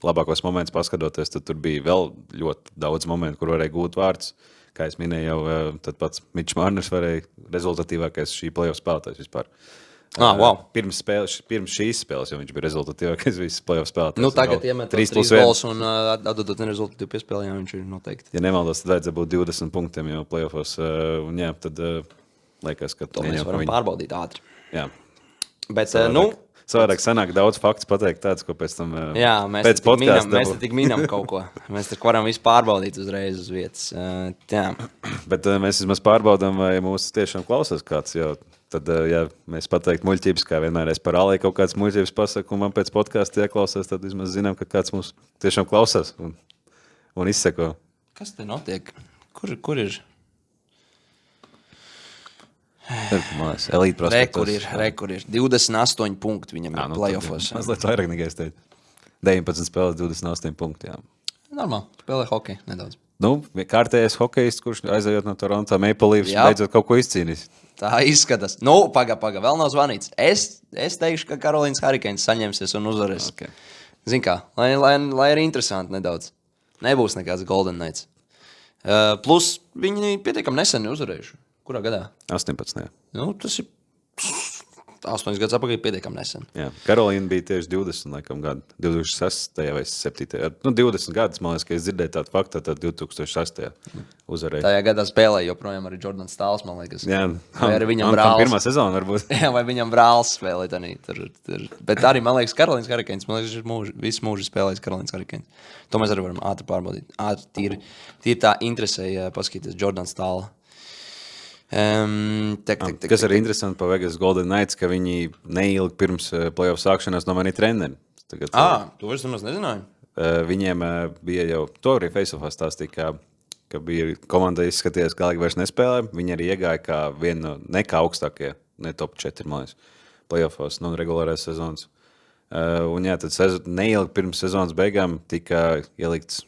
labākos momentus paskatoties, tad tur bija vēl ļoti daudz momentu, kur varēja gūt vārdus. Kā es minēju, jau tad pats Mičs Marners varēja rezultatīvākais šī playoff spēlētājs vispār. Wow. Pirms šīs spēles, jo viņš bija rezultatīvākais visas playoff spēlētājs. Tagad iemet 3 gols un atdodot nerezultatīvu piespēlē, viņš ir noteikti. Ja nemaldos, tad vajadzētu būt 20 punktiem jau playoffos. Un tad liekas, ka to mēs varam pārbaudīt ātri. Jā. Bet, savādāk sanāk daudz faktus pateikt tāds, ko pēc tam mēs te tik minam kaut ko. Mēs te varam visu pārbaudīt uzreiz uz vietas. Bet mēs vismaz pārbaudām, vai mūs tiešām klausās kāds, jo tad, ja mēs pateikt muļķības, kā vienmēr es par Alī kaut kāds muļķības pasaku, un man pēc podkāsta ieklausās, tad vismaz zinām, ka kāds mūs tiešām klausās un izseko. Kas te notiek? Kur ir? Elite prospektos. Kur ir 28 punkti viņam ir playoffos. Mazliet vairāk nekā es teicu. 19 spēles, 28 punkti, jā. Normāli, spēlē hokeju nedaudz. Kārtējais hokejists, kurš aizejot no Toronto Maple Leafs, beidzot kaut ko izcīnīs. Tā izskatās. Paga, vēl nav zvanīts. Es teikšu, ka Karolīnas Hurricanes saņemsies un uzvarēs. Okay. Zin kā, lai ir interesanti nedaudz. Nebūs nekāds Golden Knights. Plus viņi pietiekami nesen uzvarējuši. Kurā gadā? 18. Tas ir 8 gadus atpakaļ pietiekami nesen. Jā, Karolīna bija tieši 20, laikam, gadu. 2006. vai 2007. 20 gadus, man liekas, ka es dzirdēju tādu faktu, tad 2006. uzvarēja. Tajā gadā spēlēja joprojām arī Jordan Stāls, man liekas. Jā, vai arī viņam brālis. Pirmā sezona varbūt. Jā, vai viņam brālis spēlēja tur. Bet arī, man liekas, Karolīnas Hurricanes, man liekas, visu mūžu spēlējis Karolīnas Hurricanes. To mēs arī varam ātri pārbaudīt. Tīri tā interesēja paskatīties Jordan Stāla. Kas arī interesanti par Vegas Golden Knights, ka viņi neilgi pirms playoff sākšanās nomainīja treneri. To es nemaz nezināju. Viņiem bija jau, to arī Face-offā stāstīja, ka bija komanda izskatījās, ka vairs nespēlē. Viņi arī iegāja kā viena no nekā augstākie, ne top 4, man liekas, playoffos, regulārās sezonas. Un jā, tad neilgi pirms sezonas beigām tika ielikts,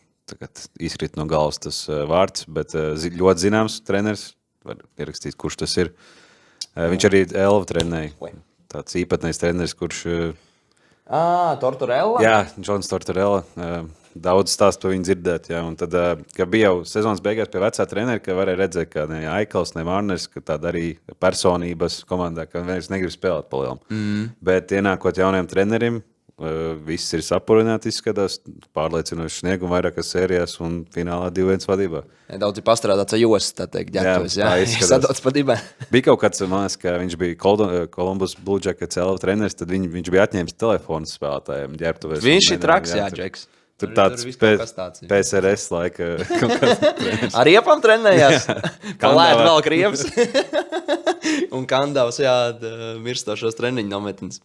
izkrīt no galvas tas vārds, bet ļoti zināms treneris. Var ierakstīt, kurš tas ir. Viņš arī Elva trenēja. Tāds īpatnējs treneris, kurš... Tortorella? Jā, Džons Tortorella. Daudz stāst par viņu dzirdēt. Jā. Un tad, ka bija jau sezonas beigās pie vecā trenera, ka varēja redzēt, ka ne Aikals, ne Vārners, ka tāda arī personības komandā, ka viņš negrib spēlēt pa lielam. Bet ienākot jauniem trenerim, viss ir sapurināti, izskatās pārliecinoši sniegumu vairākas sērijās un finālā 2-1 vadībā. Daudz ir pastrādāts ar jostas, tā teikt, ģērbtuves, jā. Sadots pa dibē. Bija kaut kāds, man liekas, ka viņš bija Columbus Blue Jackets Elva treneris, tad viņš bija atņēmis telefonu spēlētājiem ģērbtuves. Viņš ir traks, jā, Džeks. Tur tāds PSRS laika kaut kāds treneris. Ar riepam trenējās? Kalēt vēl krievs. Un Kandavs, jā, mirstošos treniņu nometnes.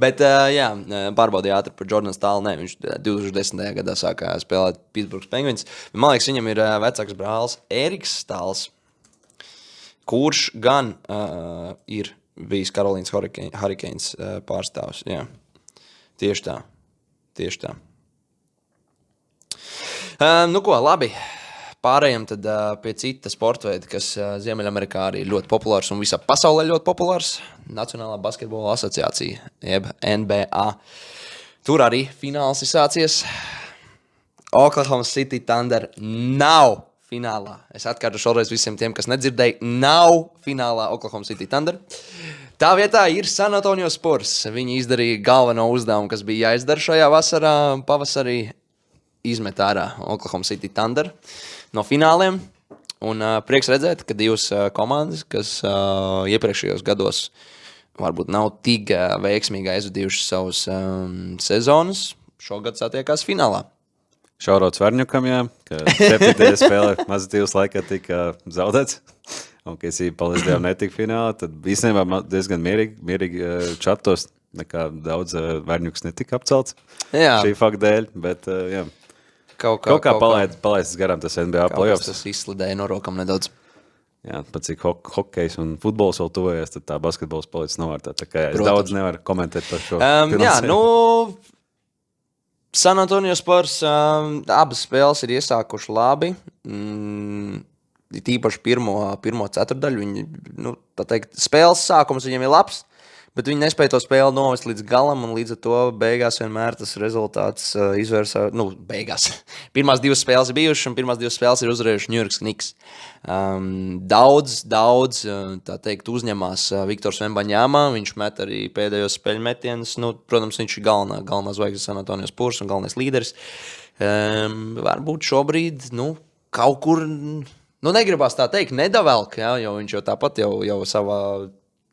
Bet, jā, pārbaudīja ātri par Jordan Stālu. Nē, viņš 2010. gadā sākā spēlēt Pittsburghs Penguins. Man liekas, viņam ir vecāks brālis Eriks Stāls, kurš gan ir bijis Karolīnas Hurricanes pārstāvs. Jā. Tieši tā. Labi. Pārējiem tad pie cita sporta veida, kas Ziemeļamerikā arī ļoti populārs un visā pasaulē ļoti populārs. Nacionālā basketbola asociācija, jeb NBA. Tur arī fināls ir sācies. Oklahoma City Thunder nav finālā. Es atkārtu šoreiz visiem tiem, kas nedzirdēja, nav finālā Oklahoma City Thunder. Tā vietā ir San Antonio Spurs. Viņi izdarīja galveno uzdevumu, kas bija jāizdara šajā vasarā, pavasarī. Izmet ārā Oklahoma City Thunder no fināliem. Un prieks redzēt, ka divas komandas, kas iepriekšējos gados varbūt nav tik veiksmīgi aizvadījušas savus sezonas, šogad satiekās finālā. Šaurots Varņukam, jā, ka 7. spēlē mazatīvas laikā tika zaudēts. Un, ka es palīdzējām netika finālā, tad īstenībā diezgan mierīgi čatos, nekā daudz Varņuks netika apcelts. Jā. Šī fakta dēļ, bet jā. Kaut kā palaists garām tas NBA playoffs. Tas izslidēja no rokam nedaudz. Jā, pat cik hokejs un futbols vēl tuvojas, tad tā basketbols palicis novārtā. Tā kā es daudz nevaru komentēt par šo. Jā, San Antonio Spurs abas spēles ir iesākuši labi. Tīpaši pirmo ceturdaļu. Viņi, tā teikt, spēles sākums viņiem ir labs. Bet viņi nespēja to spēli novest līdz galam, un līdz ar to beigās vienmēr tas rezultāts izvērsā, beigās. Pirmās divas spēles ir bijušas, un pirmās divas spēles ir uzvarējuši New York Knicks. Daudz, tā teikt, uzņemās Viktors Vembaņāmā, viņš met arī pēdējos spēļu metienus, protams, viņš ir galvenā zvaigzne San Antonio Spurs un galvenais līderis. Varbūt šobrīd, kaut kur, negribās tā teikt, nedavelk, jā, jo viņš jau tāpat jau savā...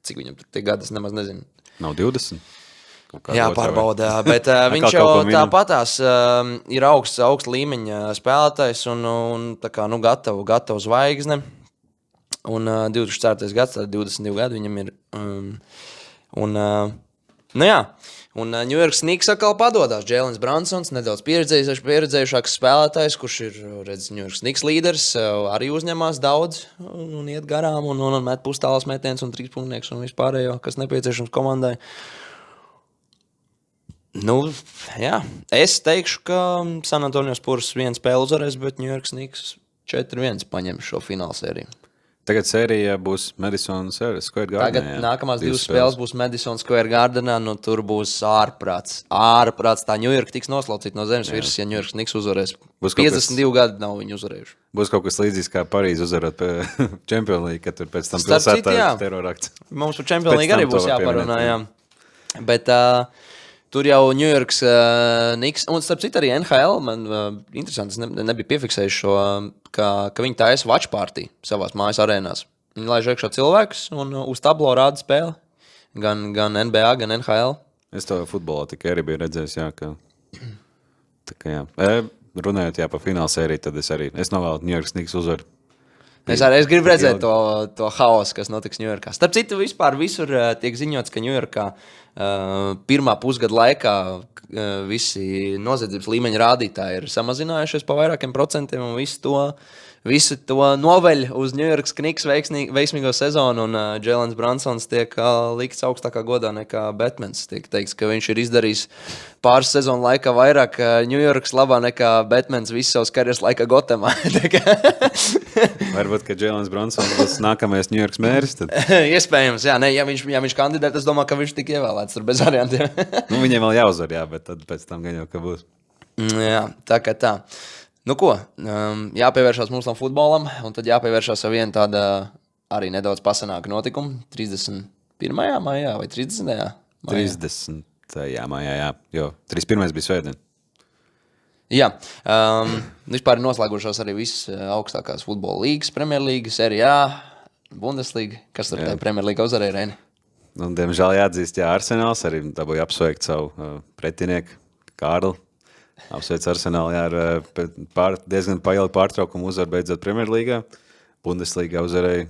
Cik viņam tur tie gadi, es nemaz nezinu. Nav 20? Jā, pārbaudā, bet viņš jau tāpatās ir augsts līmeņa spēlētājs un tā kā, gatava zvaigzne. Un 24. gads, 22 gadi viņam ir. Nu jā, un New York Knicks atkal padodas. Jēlens Bransons, nedaudz pieredzējušāks spēlētājs, kurš ir, redz, New York Knicks līderis, arī uzņemās daudz un iet garām un met pustālas metiens un trīspunktnieks un vispārējo, kas nepieciešams komandai. Nu, jā, es teikšu, ka San Antonio Spurs 1 spēle uzvarēs, bet New York Knicks 4-1 paņem šo fināla sēriju. Tagad sērija būs Madison Square Garden. Tagad nākamās 2 spēles būs Madison Square Gardenā, nu tur būs ārprāts. Tā New York tiks noslaucīta no zemes virsmas, ja New York Knicks uzvarēs. 52 gadi nav viņi uzvarējuši. Būs kaut kas līdzīgs kā Parīzi uzvarot Champions League, kad tur pēc tam pilsētā terorakts. Mums par Champions League arī būs jāparunā, jā. Bet tur jau New Yorks Knicks, un starp citu arī NHL, man interesanti, es nebiju piefiksējis šo, ka viņi taisa watch party savās mājas arēnās. Viņi laiž iekšā cilvēkus un uz tablo rāda spēli, gan NBA, gan NHL. Es to futbolā tikai arī biju redzējis, jā, ka jā. Runājot par fināla sēriju, tad es novēlu New York Knicks uzvaru. Es gribu redzēt to haosu, kas notiks Ņujorkā. Starp citu, visur tiek ziņots, ka Ņujorkā pirmā pusgada laikā visi noziedzības līmeņa rādītāji ir samazinājušies pa vairākiem procentiem, un visu to noveļ uz New York Knicks veiksmīgo sezonu, un Jēlens Bransons tiek likts augstākā godā nekā Batmans. Tiek teikts, ka viņš ir izdarījis pāris sezonu laikā vairāk New Yorkas labā nekā Batmans visu savas karjeras laikā Gotemā. Varbūt, ka Jēlens Bransons būs nākamais New Yorkas mēris, tad? Iespējams, jā. Ne, ja viņš kandidēt, es domāju, ka viņš tik ievēlēts tur bez variantiem. Viņiem vēl jāuzvar, jā, bet tad pēc tam gan jau, ka būs. Jā, tā kā tā. Nu ko, jāpievēršās mūsu futbolam, un tad jāpievēršās ar vienu tādu arī nedaudz pasenāku notikumu. 31. maijā vai 30. maijā? 30. maijā, jā, jo 31. bija svētdien. Jā, vispār noslēgušās arī visas augstākās futbola līgas, Premjerlīga, Serie A, Bundesliga. Kas tur tajā Premjerlīgā uzvarēja, Reini? Nu, diemžēl jāatzīst, Arsenāls arī dabūja apsveikt savu pretinieku Kārli. Apsveic Arsenālu ar diezgan pailgu pārtraukumu uzvaru beidzot Premjerlīgā. Bundesligā uzvarēja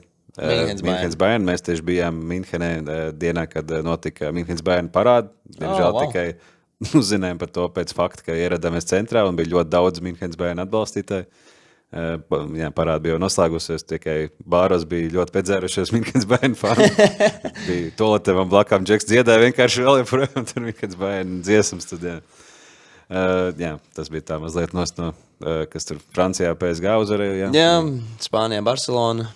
Minhenes Bayern. Mēs tieši bijām Minhenē dienā, kad notika Minhenes Bayern parādi. Diemžēl tikai uzzinājām par to pēc fakta, ka ieradāmies centrā un bija ļoti daudz Minhenes Bayern atbalstītāji. Jā, parādi bija jau noslēgusies, tikai bāros bija ļoti pedzērušies Minhenes Bayern fani. Bija toaletē man blakām Džeks dziedāja vienkārši vēl joprojām tur Minhenes Bayern dziesmas. Tad, jā. Jā, tas bija tā mazliet no, kas tur Francijā PSG uzvarēja. Jā, Spānijā Barcelona,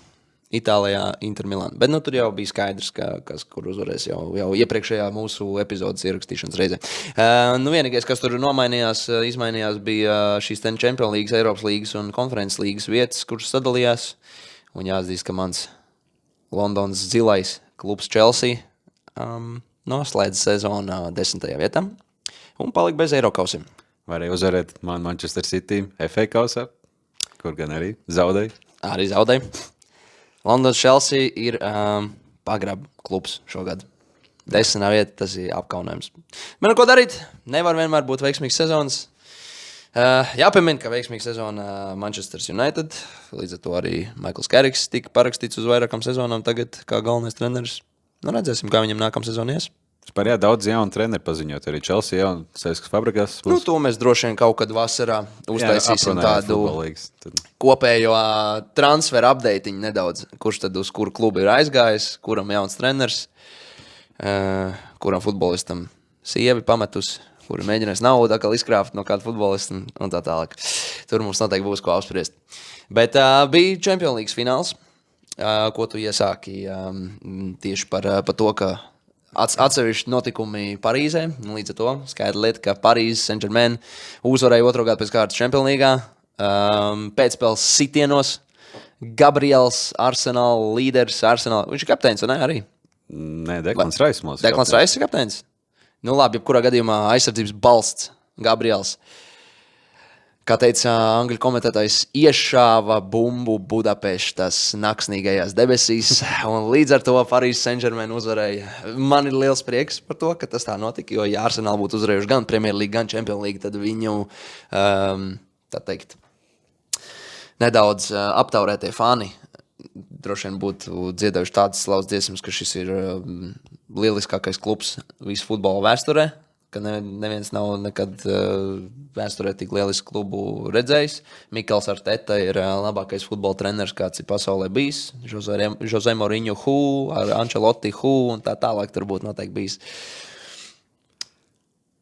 Itālijā Inter Milan. Bet nu, tur jau bija skaidrs, kur uzvarēs jau iepriekšējā mūsu epizodes ierakstīšanas reizē. Nu, vienīgais, kas tur izmainījās, bija šīs Champions Līgas, Eiropas līgas un konferences līgas vietas, kuras sadalījās. Un jāatzīst, ka mans Londonas zilais klubs Chelsea noslēdz sezonā 10. vietā. Un palika bez Eirokausiem. Varēja uzvarēt Manchester City FA kausā, kur gan arī zaudēja. Arī zaudēja. Londonas Chelsea ir pagrab klubs šogad. 10. vieta, tas ir apkaunējums. Bet ko darīt? Nevar vienmēr būt veiksmīgs sezonas. Jāpiemina, ka veiksmīga sezona Manchester United. Līdz ar to arī Michaels Carricks tika parakstīts uz vairākām sezonām tagad kā galvenais treneris. Nu, redzēsim, kā viņam nākam sezonies. Vispār daudz jaunu treneru paziņot, arī Chelsea jaunu Cēskas Fabrikas. Nu, to mēs droši vien kaut kad vasarā uztaisīsim tādu kopējo transferu update'iņu nedaudz, kurš tad uz kuru klubu ir aizgājis, kuram jauns treneris, kuram futbolistam sievi pametus, kuri mēģinās naudu atkal izkrāpt no kāda futbolista un tā tālāk. Tur mums noteikti būs ko apspriest. Bet bija Champions League fināls, ko tu iesāki tieši par to, ka atsevišķi notikumi Parīzē. Līdz ar to skaidra lieta, ka Parīzes Saint-Germain uzvarēja otro gadu pēc kārtas Champions League'ā. Pēcspēles sitienos. Gabriels, Arsenal līderis. Viņš ir kapteinis, vai ne? Arī? Nē, Deklans Rais. Deklans Rais ir kapteinis? Nu labi, jebkurā gadījumā aizsardzības balsts Gabriels. Kā teica angļu komentētājs, iešāva bumbu Budapeštas naksnīgajās debesīs, un līdz ar to Parīzes Saint-Germain uzvarēja. Man ir liels prieks par to, ka tas tā notika, jo ja Arsenal būtu uzvarējuši gan Premier League, gan Champions League, tad viņu, tā teikt, nedaudz aptaurētie fani droši vien būtu dziedājuši tādas slavas dziesmas, ka šis ir lieliskākais klubs visu futbola vēsturē, ka neviens nav nekad vēsturē tik lielisku klubu redzējis. Mikls Arteta ir labākais futbola treneris, kāds ir pasaulē bijis. Jose Mourinho ar Ancelotti un tā tālāk tur būtu noteikti bijis.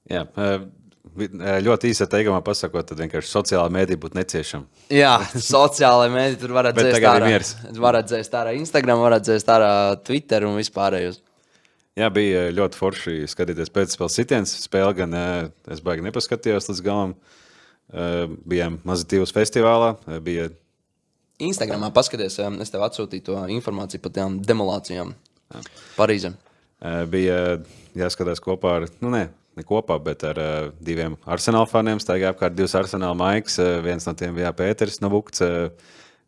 Jā, ļoti īsa teikumā pasakot, tad vienkārši sociālā mēdī būtu neciešama. Jā, sociālai mēdī tur varētu dzēst ārā. Varētu dzēst ārā Instagram, varētu dzēst ārā Twitter un vispārējos. Jā, bija ļoti forši skatīties pēcspēles sitiens. Spēle gan es baigi nepaskatījos līdz galam. Bijām Mazatīvas festivālā. Instagramā paskaties, es tev atsūtīju to informāciju par tām demolācijām Parīzē. Bija jāskatās kopā ar, ne kopā, bet ar diviem Arsenal faniem. Staigā apkārt divas Arsenal maiks. Viens no tiem bija Pēters Nabukts.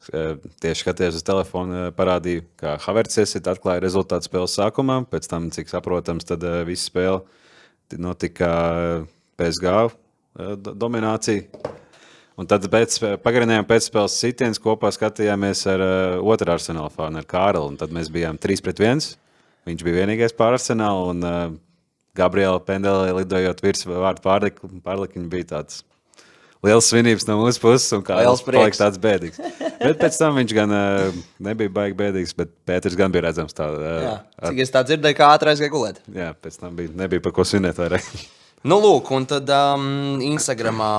Tieši skaties uz telefonu, parādīja, kā Havertz atklāja rezultātu spēles sākumā. Pēc tam, cik saprotams, tad visa spēle notika PSG dominācija. Un tad pagarinājām pēcspēles sitiens, kopā skatījāmies ar otru Arsenal fanu, ar Kārli. Un tad mēs bijām 3-1. Viņš bija vienīgais pār Arsenalu, un Gabriela Pendelē lidojot virs vārdu pārlikiņu bija tāds liels svinības no mūsu puses, un Kārlis palika tāds bēdīgs. Bet pēc tam viņš gan nebija baigi bēdīgs, bet Pēters gan bija redzams tā. Cik es tā dzirdēju, kā ātri aizgāja gulēt. Jā, pēc tam nebija par ko svinēt vairāk. Nu, lūk, un tad Instagramā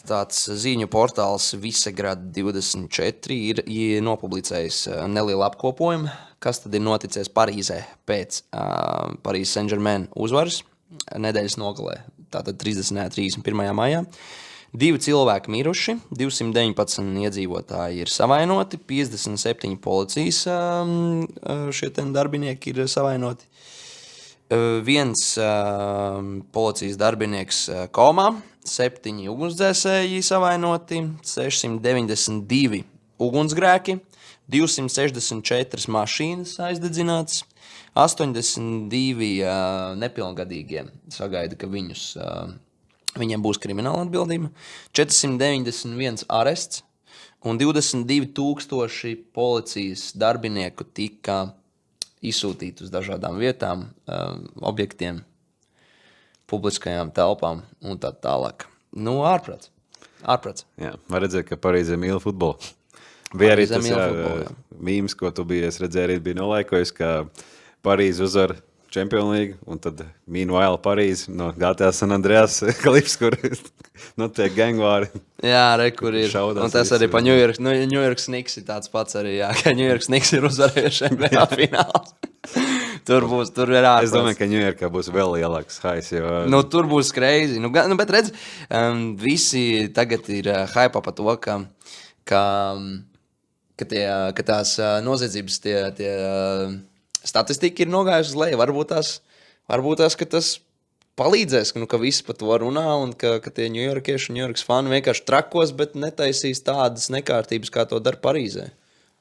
tāds ziņu portāls Visegrad 24 ir nopublicējis nelielu apkopojumu, kas tad ir noticies Parīzē pēc Parīzes Saint-Germain uzvaras nedēļas nogalē, tātad 31. maijā. 2 cilvēki miruši, 219 iedzīvotāji ir savainoti, 57 policijas šie darbinieki ir savainoti. Viens policijas darbinieks komā, 7 ugunsdzēsēji savainoti, 692 ugunsgrēki, 264 mašīnas aizdedzinātas, 82 nepilngadīgie sagaida, ka viņiem būs krimināla atbildība, 491 arests un 22,000 policijas darbinieku tika izsūtīti uz dažādām vietām, objektiem, publiskajām telpām un tā tālāk. Nu, ārprāts. Jā, var redzēt, ka Parīzē mīl futbolu. Bija arī tas mīms, ko tu biji, es redzēju, arī bija nolaikojis, ka Parīze uzvar Champions League, un tad meanwhile Parīze no GTA San Andreas klips, kur notiek gangvāri. Jā, kur ir. Un tas arī pa New York Knicks ir tāds pats arī, jā, ka New York Knicks ir uzvarējuši NBA fināls. Tur ir ārprāts. Es domāju, ka New Yorkā būs vēl lielāks hais, jo... Nu, tur būs crazy. Bet redz, visi tagad ir hypa pa to, ka tās noziedzības tie statistika ir nogājusi uz leju. Varbūt tās, ka tas palīdzēs, ka visi par to runā un ka tie ņujorkieši un ņujorkas fani vienkārši trakos, bet netaisīs tādas nekārtības, kā to dara Parīzē.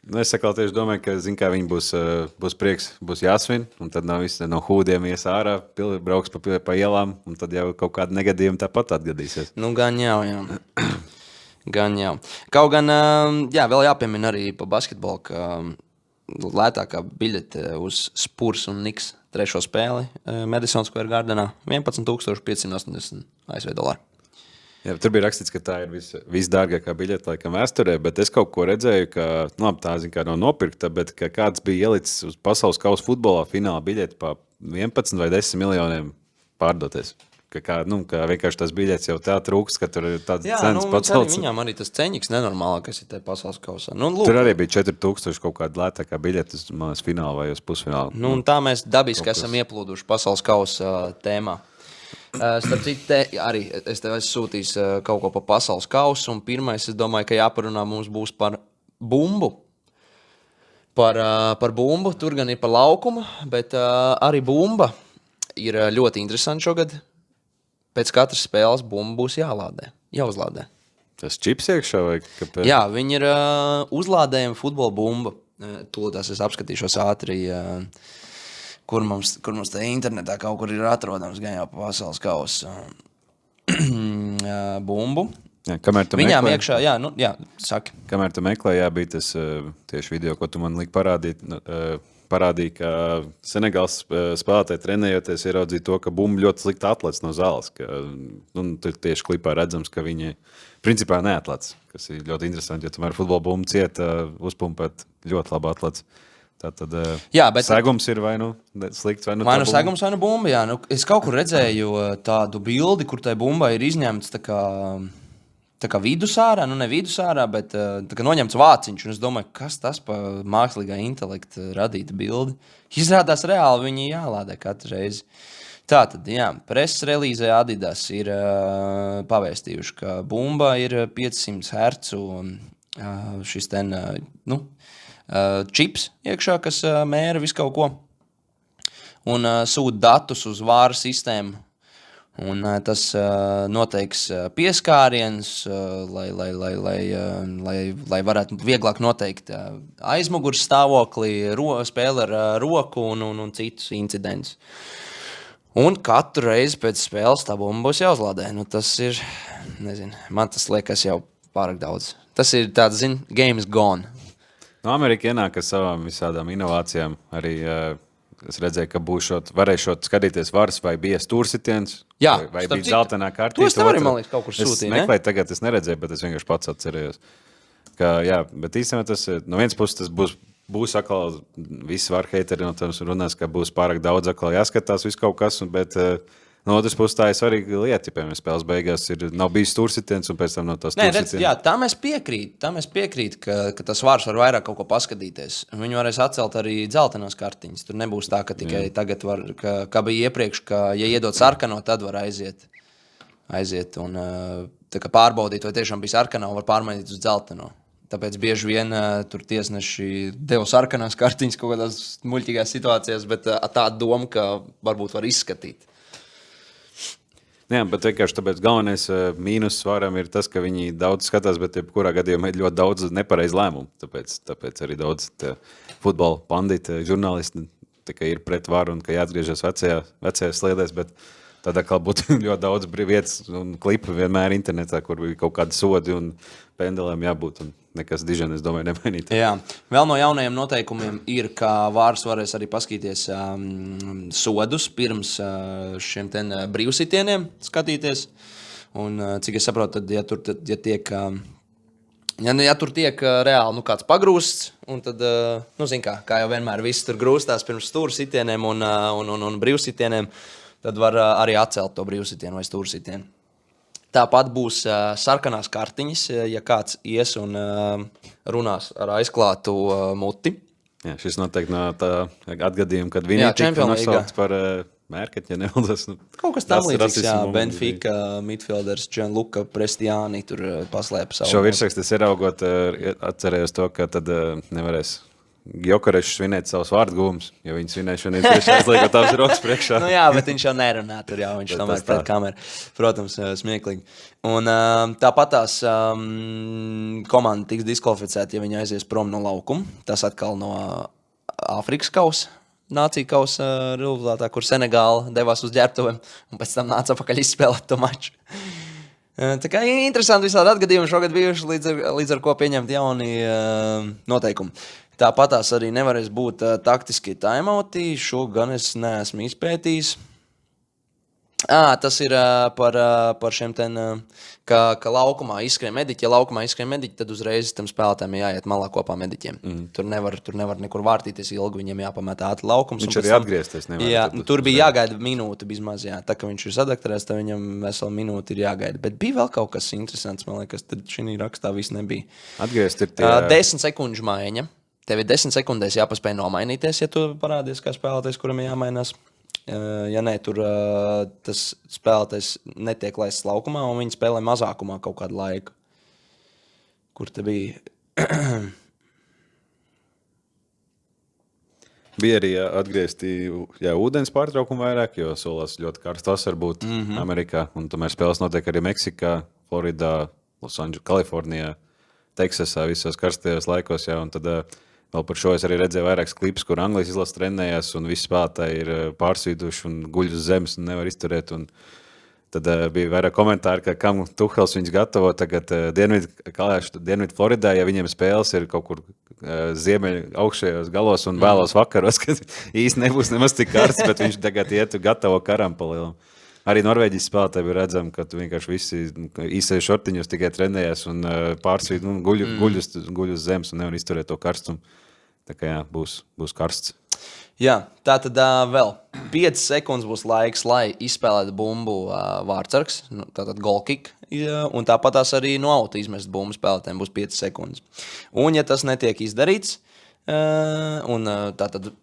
Nu, es tieši domāju, ka viņi būs prieks, būs jāsvin, un tad no hūdiem ies ārā, brauks pa ielām, un tad jau kaut kādi negadījumi tāpat atgadīsies. Nu, gan jau. Gan jau. Kaut gan, vēl jāpiemina arī pa basketbolu, ka lētākā biļete uz Spurs un Knicks trešo spēli Madison Square Gardenā 11,580 ASV dolāru. Jā, tur bija rakstīts, ka tā ir visdārgākā biļete laikam vēsturē, bet es kaut ko redzēju, ka tā nav nopirkta, bet ka kāds bija ielicis uz pasaules kausa futbolā fināla biļeti pa 11 vai 10 miljoniem pārdoties. Ka vienkārši tas biļets jau tā trūks, ka tur ir tāds cenas pacelts. Viņām arī tas ceņiks nenormālākais ir te pasaules kausā. Tur arī bija 4,000 kaut kāda lētākā biļete uz fināla vai uz pusfināla. Un tā mēs dabiski esam ieplūduši pasaules kausa tēmā. Starp citu, arī es tev esmu sūtījis kaut ko par pasaules kausu, un pirmais, es domāju, ka jāparunā mums būs par bumbu. Par bumbu, tur gan ir par laukumu, bet arī bumba ir ļoti interesanti šogad. Pēc katras spēles bumba būs jāuzlādē. Tas čips iekšā vai kāpēc? Jā, viņi ir uzlādējumi futbola bumba. Tūlītās es apskatīšos ātri, kur mums te internetā kaut kur ir atrodams gan jau pa pasaules kausa bumbu. Jā, kamēr tu Viņām meklē, iekšā, saki. kamēr tu meklē, bija tas tieši video, ko tu man liki parādīt. Parādīja, ka Senegāls spēlētāji trenējoties ieraudzīja to, ka bumba ļoti slikti atlec no zāles. Tur tieši klipā redzams, ka viņi principā neatlec, kas ir ļoti interesanti, jo tomēr futbola bumba cieta uzpumpēt ļoti labi atlec. Tātad segums ir vai nu slikts, vai nu Vai nu segums, vai nu bumba, jā. Es kaut kur redzēju tādu bildi, kur tai bumbai ir izņemts tā kā vidus ārā, ne vidus ārā, bet tā kā noņemts vāciņš. Un es domāju, kas tas pa mākslīgā intelekta radīta bildi. Izrādās reāli viņi jālādē katru reizi. Tātad, preses relīzē Adidas ir pavēstījuši, ka bumba ir 500 Hz un šis čips iekšā, kas mēra visu kaut ko. Un sūta datus uz vāra sistēmu. Un tas noteiks pieskāriens, lai varētu vieglāk noteikt aizmugures stāvokli, spēli ar roku un citus incidentus. Un katru reizi pēc spēles tā bumba būs jāuzlādē. Tas ir, man tas liekas jau pārāk daudz. Tas ir tāds, game is gone. Amerika ienāk ar savām visādām inovācijām. Arī es redzēju, ka varēšot skatīties varas vai bija stūrsitiens. Jā, vai bija zeltainā kartīte. To es tev arī, man liekas, kaut kur sūtīju, ne? Es meklēju tagad, es neredzēju, bet es vienkārši pats atcerējos. Bet īstenībā tas, no vienas puses tas būs atkal, visi var heiteri no tās runās, ka būs pārāk daudz atkal jāskatās visu kaut kas, bet no otras puses tā ir svarīga lieta, ja piemēram spēles beigās nav bijis stūrsitiens un pēc tam no tās stūrsitiens. Jā, tā mēs piekrīt, ka tas vārs var vairāk kaut ko paskatīties. Viņu varēs atcelt arī dzeltenās kartiņas. Tur nebūs tā, ka tikai tagad var, kā bija iepriekš, ka ja iedod sarkano, tad var aiziet un tā kā pārbaudīt, vai tiešām bija sarkano, var pārmainīt uz dzelteno. Tāpēc bieži vien tur tiesneši deva sarkanās kartiņas kaut kādās muļķīgās situācijās, bet tāda doma, ka varbūt var izskatīt. Jā, bet vienkārši tāpēc galvenais mīnus varam ir tas, ka viņi daudz skatās, bet jebkurā gadījumā ir ļoti daudz nepareizu lēmumu. Tāpēc arī daudz futbola pandīti, žurnālisti ir pret varu un ka jāatgriežas vecajās sliedēs, bet tad atkal būtu ļoti daudz vietas un klipu vienmēr internetā, kur bija kaut kādi sodi un pendelēm jābūt un nekas dižan, es domāju, nemainīt. Jā, vēl no jaunajiem noteikumiem ir, ka vārs varēs arī paskatīties sodus pirms šiem brīvsitieniem skatīties. Un cik es saprotu, tad, ja tur tiek reāli kāds pagrūsts, un tad, kā jau vienmēr viss tur grūstās pirms stūrsitieniem un brīvsitieniem, tad var arī atcelt to brīvsitienu vai stūrsitienu. Tāpat būs sarkanās kartiņas, ja kāds ies un runās ar aizklātu muti. Jā, šis noteikti no tā atgadījuma, kad viņi tika nosaukts par mērkeķi, ja nevaldas. Kaut kas tam līdzīgs, Benfica midfielders Gianluca Prestiani tur paslēpa savu. Šo virsrakstu es ieraugot, atcerējos to, ka tad nevarēs Jokarešs svinēt savus vārdguvumus, jo viņi svinēšanai tieši aizliekot tavs rokas priekšā. Jā, bet viņš jau nerunā tur, viņš tomēr pret kameru. Protams, smieklīgi. Un tāpat tās komanda tiks diskvalificēta, ja viņi aizies prom no laukuma. Tas atkal no Āfrikas kausa, nāciju kausa rezultātā, kur Senegāla devās uz ģērbtuvēm un pēc tam nāca apakaļ izspēlēt to maču. Tā kā interesanti visādi atgadījumi šogad bijuši, līdz ar ko pieņemt jauni noteikumi. Tāpat tās arī nevarēs būt taktiski timeouti. Šo gan es neesmu izpētījis. Tas ir par šiem ka laukumā izskrien mediķi. Ja laukumā izskrien mediķi, tad uzreiz tam spēlētājiem jāiet malā kopā mediķiem. Tur nevar nekur vārtīties ilgi, viņiem jāpamēt ātri laukums. Viņš arī atgriezties nevar. Jā, tur bija jāgaida minūte bizmaz, jā. Tā kā viņš ir sadakterēs, tad viņam vesela minūte ir jāgaida. Bet bija vēl kaut kas interesants, man liekas, tad šī rakstā viss nebija. Atgriezt ir tie... 10 sekundžu maiņa. Tev ir 10 sekundēs jāpaspēj nomainīties, ja tu parādies kā spēlētājs, kuram jāmainās. Ja nē, tur tas spēlētājs netiek laists laukumā, un viņi spēlē mazākumā kaut kādu laiku. Kur te bija? Bija arī atgriezti ūdens pārtraukumi vairāk, jo solās ļoti karsts vasara būt Amerikā, un tomēr spēles notiek arī Meksikā, Floridā, Losandželosā, Kalifornijā, Teksasā, visos karstajos laikos, un tad vēl par šo es arī redzēju vairākas klipus, kur Anglijas izlases trenējās, un visi spēlētāji ir pārsvīduši un guļ uz zemes un nevar izturēt. Un Tad bija vairāk komentāri, ka kam Tuhels viņus gatavo tagad Dienvidu Floridā, ja viņiem spēles ir kaut kur ziemeļu augšējos galos un vēlos vakaros, kad īsti nebūs nemaz tik karsts, bet viņš tagad ietu gatavo karam palielam. Arī Norvēģijas spēlētāji bija redzami, ka vienkārši visi īsajos šortiņos tikai trenējās un pārsvīt guļ uz zemes un nevar izturēt to karstumu. Tā kā jā, būs karsts. Jā, tā tad vēl 5 sekundes būs laiks, lai izspēlētu bumbu vārdsargs, tātad goalkick, un tāpat tās arī no auta izmest bumbu spēlētājiem būs 5 sekundes. Un ja tas netiek izdarīts, un tātad,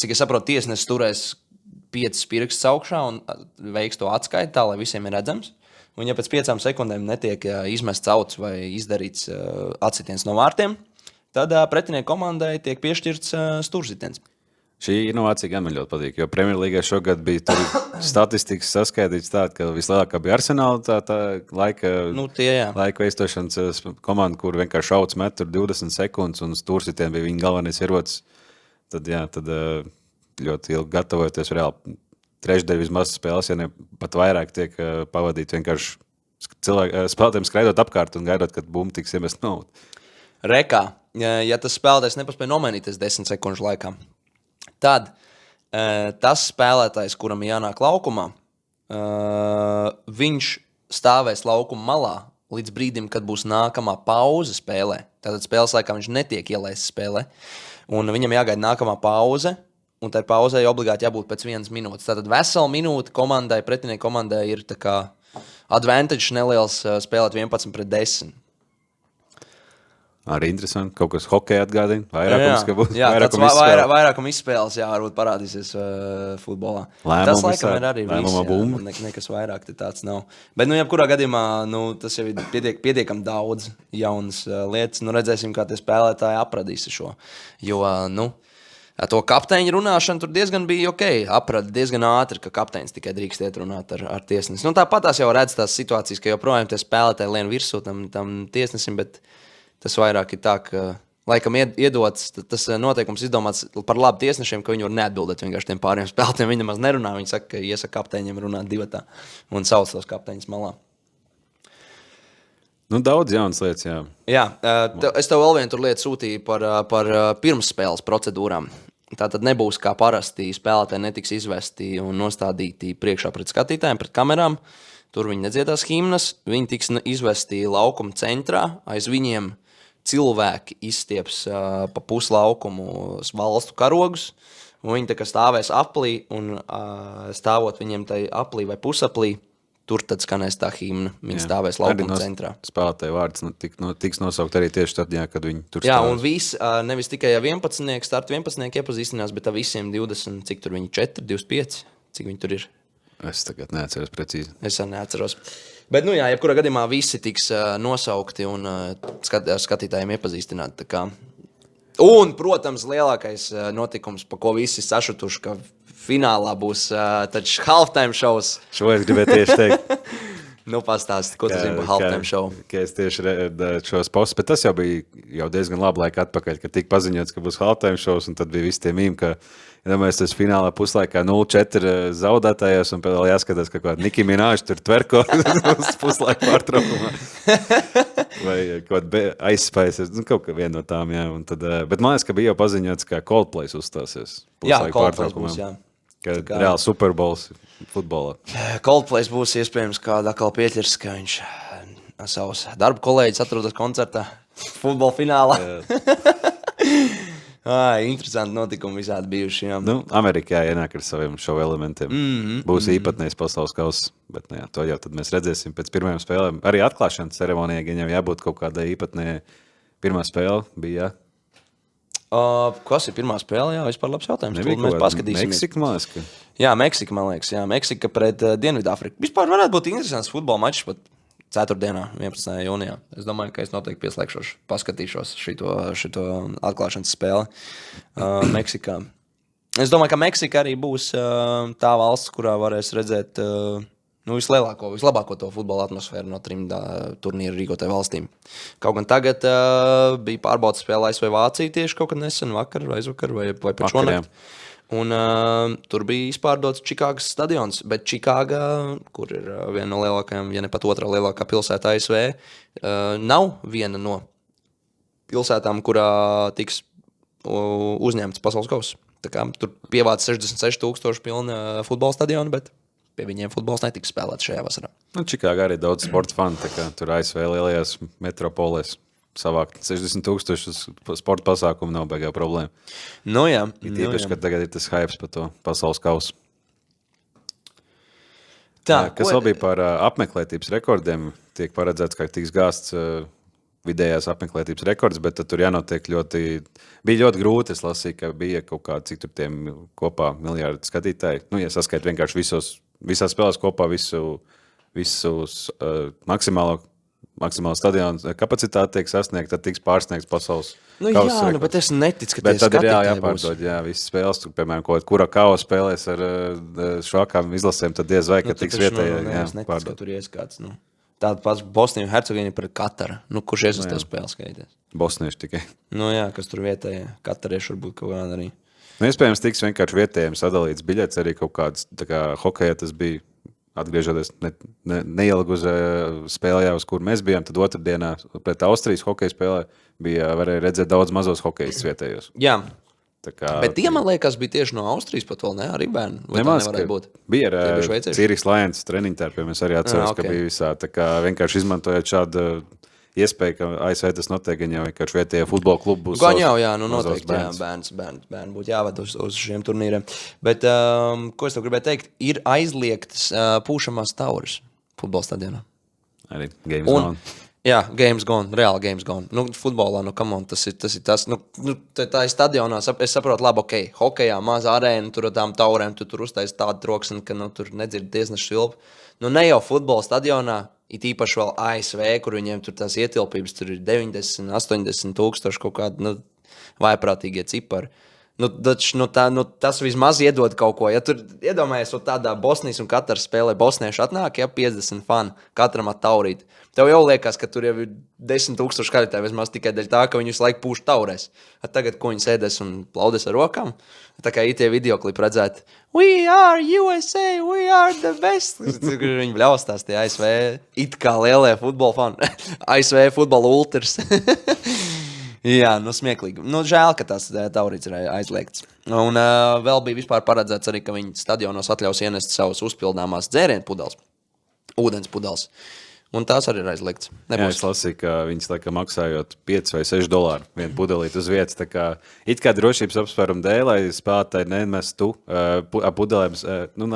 cik es saprotu, tiesnesis turēs 5 pirkstus augšā un veiks to atskaiti tā, lai visiem ir redzams. Un ja pēc 5 sekundēm netiek izmests auts vai izdarīts atsitiens no vārtiem, tad pretinieku komandai tiek piešķirts stūrsitiens. Šī inovācija gan man ļoti patīk, jo Premjerlīgā šogad bija statistikas saskaitīts tāda, ka vislēlākā bija Arsenāla tā laika veistošanas komanda, kur vienkārši šauts met tur 20 sekundes un stūrsitien bija viņa galvenais ierocis. Tad ļoti ilgi gatavojoties reāli trešdaļa vismaz spēles, ja ne pat vairāk tiek pavadīt vienkārši spēlētājiem skraidot apkārt un gaidot, kad bumba tiks iemest no auta. Rekā, ja tas spēlētājs nepaspēja nomainīties 10 sekundžu laikā, tad tas spēlētājs, kuram jānāk laukumā, viņš stāvēs laukuma malā līdz brīdim, kad būs nākamā pauze spēlē. Tātad spēles laikā viņš netiek ielaists spēlē, un viņam jāgaida nākamā pauze, un tai pauzei obligāti jābūt pēc 1 minūtes. Tātad vesela minūte pretinieku komandai ir tā kā advantage neliels spēlēt 11-10. Arī interesanti, kaut kas hokeja atgādina, vairākums, ka būs vairākums izspēles, varbūt parādīsies futbolā. Tas laikam ir arī viss, nekas vairāk te tāds nav. Bet, jebkurā gadījumā, tas jau ir pietiekami daudz jaunas lietas. Redzēsim, kā tie spēlētāji apradīs šo, jo, to kapteiņu runāšanu tur diezgan bija ok. Aprada diezgan ātri, ka kapteinis tikai drīkst iet runāt ar tiesnesi. Tāpat tās jau redz tās situācijas, ka joprojām tie spēlētāji lien virsū tam tiesnesim, bet tas vairāk ir tā, ka laikam iedots, tas noteikums izdomāts par labu tiesnešiem, ka viņi var neatbildēt vienkārši tiem pāriem spēlētājiem. Viņi nemaz nerunā, viņi saka, ka iesaka kapteiņiem runāt divatā un sauc tos kapteiņus malā. Daudz jaunas lietas, jā. Jā, es tev vēl vienu tur lietu sūtīju par pirmsspēles procedūrām. Tātad nebūs kā parasti spēlētāji netiks izvesti un nostādīti priekšā pret skatītājiem, pret kamerām. Tur viņi nedziedās himnas, viņi tiks izvesti laukuma centrā, aiz viņiem cilvēki izstieps pa puslaukumu valstu karogus, un viņi tā kā stāvēs aplī, un stāvot viņiem tai aplī vai pusaplī, tur tad skanēs tā himna, viņi stāvēs laukuma centrā. Spēlētāju vārds tiks nosaukt arī tieši tad, kad viņi tur stāvēs. Jā, un visi, nevis tikai 11, starta 11 iepazīstinās, bet visiem 20, cik tur viņi 4, 25, cik viņi tur ir. Es tagad neatceros precīzi. Es arī neatceros. Bet, jebkurā gadījumā visi tiks nosaukti un skatītājiem iepazīstināti. Un, protams, lielākais notikums, pa ko visi sašutuši, ka finālā būs taču halftime šovs. Šo es gribēju tieši teikt. Pastāsti, ko tu zini par halftime šovu? Es tieši šos postus, bet tas jau bija diezgan labi laika atpakaļ, kad tika paziņots, ka būs halftime šovs, un tad bija visi tie mīmi, ka, tas finālā puslaikā 0-4 zaudētājos, un vēl jāskatās, ka Niki Minaj tur tverko uz puslaika pārtraukumā. Vai kaut aizspējas, kaut kā viena no tām, jā. Un tad, bet man liekas, ka bija jau paziņots, ka Coldplay uzstāsies puslaika pārtraukumā. Būs, jā. Reāli Super Bowls futbolā. Coldplay būs iespējams kāda atkal pieķers, ka viņš savus darba kolēģis atrodas koncertā futbola finālā. Interesanti notikumi visādi bijuši. Jā. Amerikā ienāk ar saviem šovu elementiem. Būs īpatnējs pasaules kauss, bet to jau tad mēs redzēsim pēc pirmajām spēlēm. Arī atklāšanas ceremonijai viņam jābūt kaut kādai īpatnējai. Pirmā spēle bija, jā. Kas ir pirmā spēle? Jā, vispār labs jautājums. Mēs paskatīsimies. Meksika, man liekas. Jā, Meksika, man liekas. Jā, Meksika pret Dienvidāfriku. Vispār varētu būt interesants futbola mačs pat 4. 11. jūnijā. Es domāju, ka es noteikti pieslēgšos, paskatīšos šito atklāšanas spēli Meksikā. Es domāju, ka Meksika arī būs tā valsts, kurā varēs redzēt vislabāko to futbola atmosfēru no 3 turnīru rīkotāju valstīm. Kaut gan tagad bija pārbaudas spēle ASV Vācija tieši kaut kad nesen vakar vai aizvakar vai pēc šonakt. Un tur bija izpārdots Čikāgas stadions, bet Čikāga, kur ir viena no lielākajām, ja ne pat otrā lielākā pilsēta ASV, nav viena no pilsētām, kurā tiks uzņemts pasaules kauss. Tā kā tur pievāc 66,000 pilna futbola stadiona, bet pie viņiem futbols netiks spēlēts šajā vasarā. Nu, Čikāgā arī daudz sporta fanu, tā kā tur ASV lielajās metropolēs savākt 60,000 sporta pasākumu nav baigā problēma. Nu jā. Tīpaši, ka tagad ir tas hypes par to pasaules kausu. Tā, Kas vēl bija par apmeklētības rekordiem, tiek paredzēts, ka tiks gāsts vidējās apmeklētības rekords, bet tur jānotiek bija ļoti grūti. Es lasīju, ka bija kaut kā, cik tur tiem kopā miljardi skatītāji. Nu, ja saskait vienkārši visās spēlēs kopā visus maksimālo stadionu kapacitāti tiek sasniegt, tad tiks pārsniegts pasaules kausa rekords. Bet es neticu, ka bet tad ir jāpārdod, visas spēles, piemēram, kura kausa spēlēs ar švākām izlasēm, tad diez vai, ka tiks vietējā pārdod. Tur ies kāds, tāda pats Bosnija un Hercegovina pret Kataru. Kurš ies uz to spēli skaitīs? Bosnieši tikai. Kas tur vietējā. Katarieši varbūt kaut kāda arī. Iespējams, tiks vienkārši vietējiem sadalīts biļets, arī kaut kāds, tā kā hokejā tas bija, atgriežoties neilgi uz spēlē, uz kur mēs bijām, tad otrdienā pret Austrijas hokeja spēlē varēja redzēt daudz mazos hokejistus vietējos. Jā. Kā, bet tie, man liekas, bija tieši no Austrijas pat vēl, ne? Arī bērni. Nemaz, bija Cīriks Lions treniņtērpiem, mēs arī atceros, ka bija visā. Tā kā vienkārši izmantojot šādu iespēju, ka ASV tas notiek, gan jau vienkārši vietējā futbola klubu būs. Gan jau, noteikti, bērni būtu jāved uz šiem turnīriem. Bet, ko es tev gribēju teikt, ir aizliegtas pūšamās tauras futbola stadionā. Arī Games Gone. Jā, Games Gone, reāli Games Gone. Futbolā, come on, tas ir tas. Tā ir stadionā, es saprotu, labi, ok, hokejā maza arēna, tur ar tām taurēm, tu tur uztais tādu troksni, ka tur nedzird tiesnešu svilpu. Ne jau futbola stadionā, it īpaši vēl ASV, kur viņiem tur tās ietilpības, tur ir 90, 80 tūkstoši kaut kādi vaiprātīgie cipari. Tas vismaz iedod kaut ko. Ja tur iedomājies, tādā Bosnijas un Kataras spēlē bosnieši atnāk, 50 fani, katram at taurīt. Tev jau liekas, ka tur jau ir 10,000 skatītāji vismaz tikai dēļ tā, ka viņi visu laiku pūš taurēs. Tagad, ko viņi sēdēs un plaudēs ar rokām, tā kā itie videoklipi redzēt, we are USA, we are the best. Viņi bļaustās tie ASV it kā lielie futbola fani. ASV futbola ultras. Jā, smieklīgi. Žēl, ka tās taurītes ir aizliegts. Un vēl bija vispār paredzēts arī, ka viņi stadionos atļaus ienest savus uzpildāmās dzērienu pudeles, ūdens pudeles. Un tās arī ir aizliegts. Jā, es lasīju, ka viņas laikam maksājot $5 vai $6 vienu pudelīt uz vietas. Tā kā it kā drošības apsvērumu dēļ, lai spēlētāji nemestu pudelēm,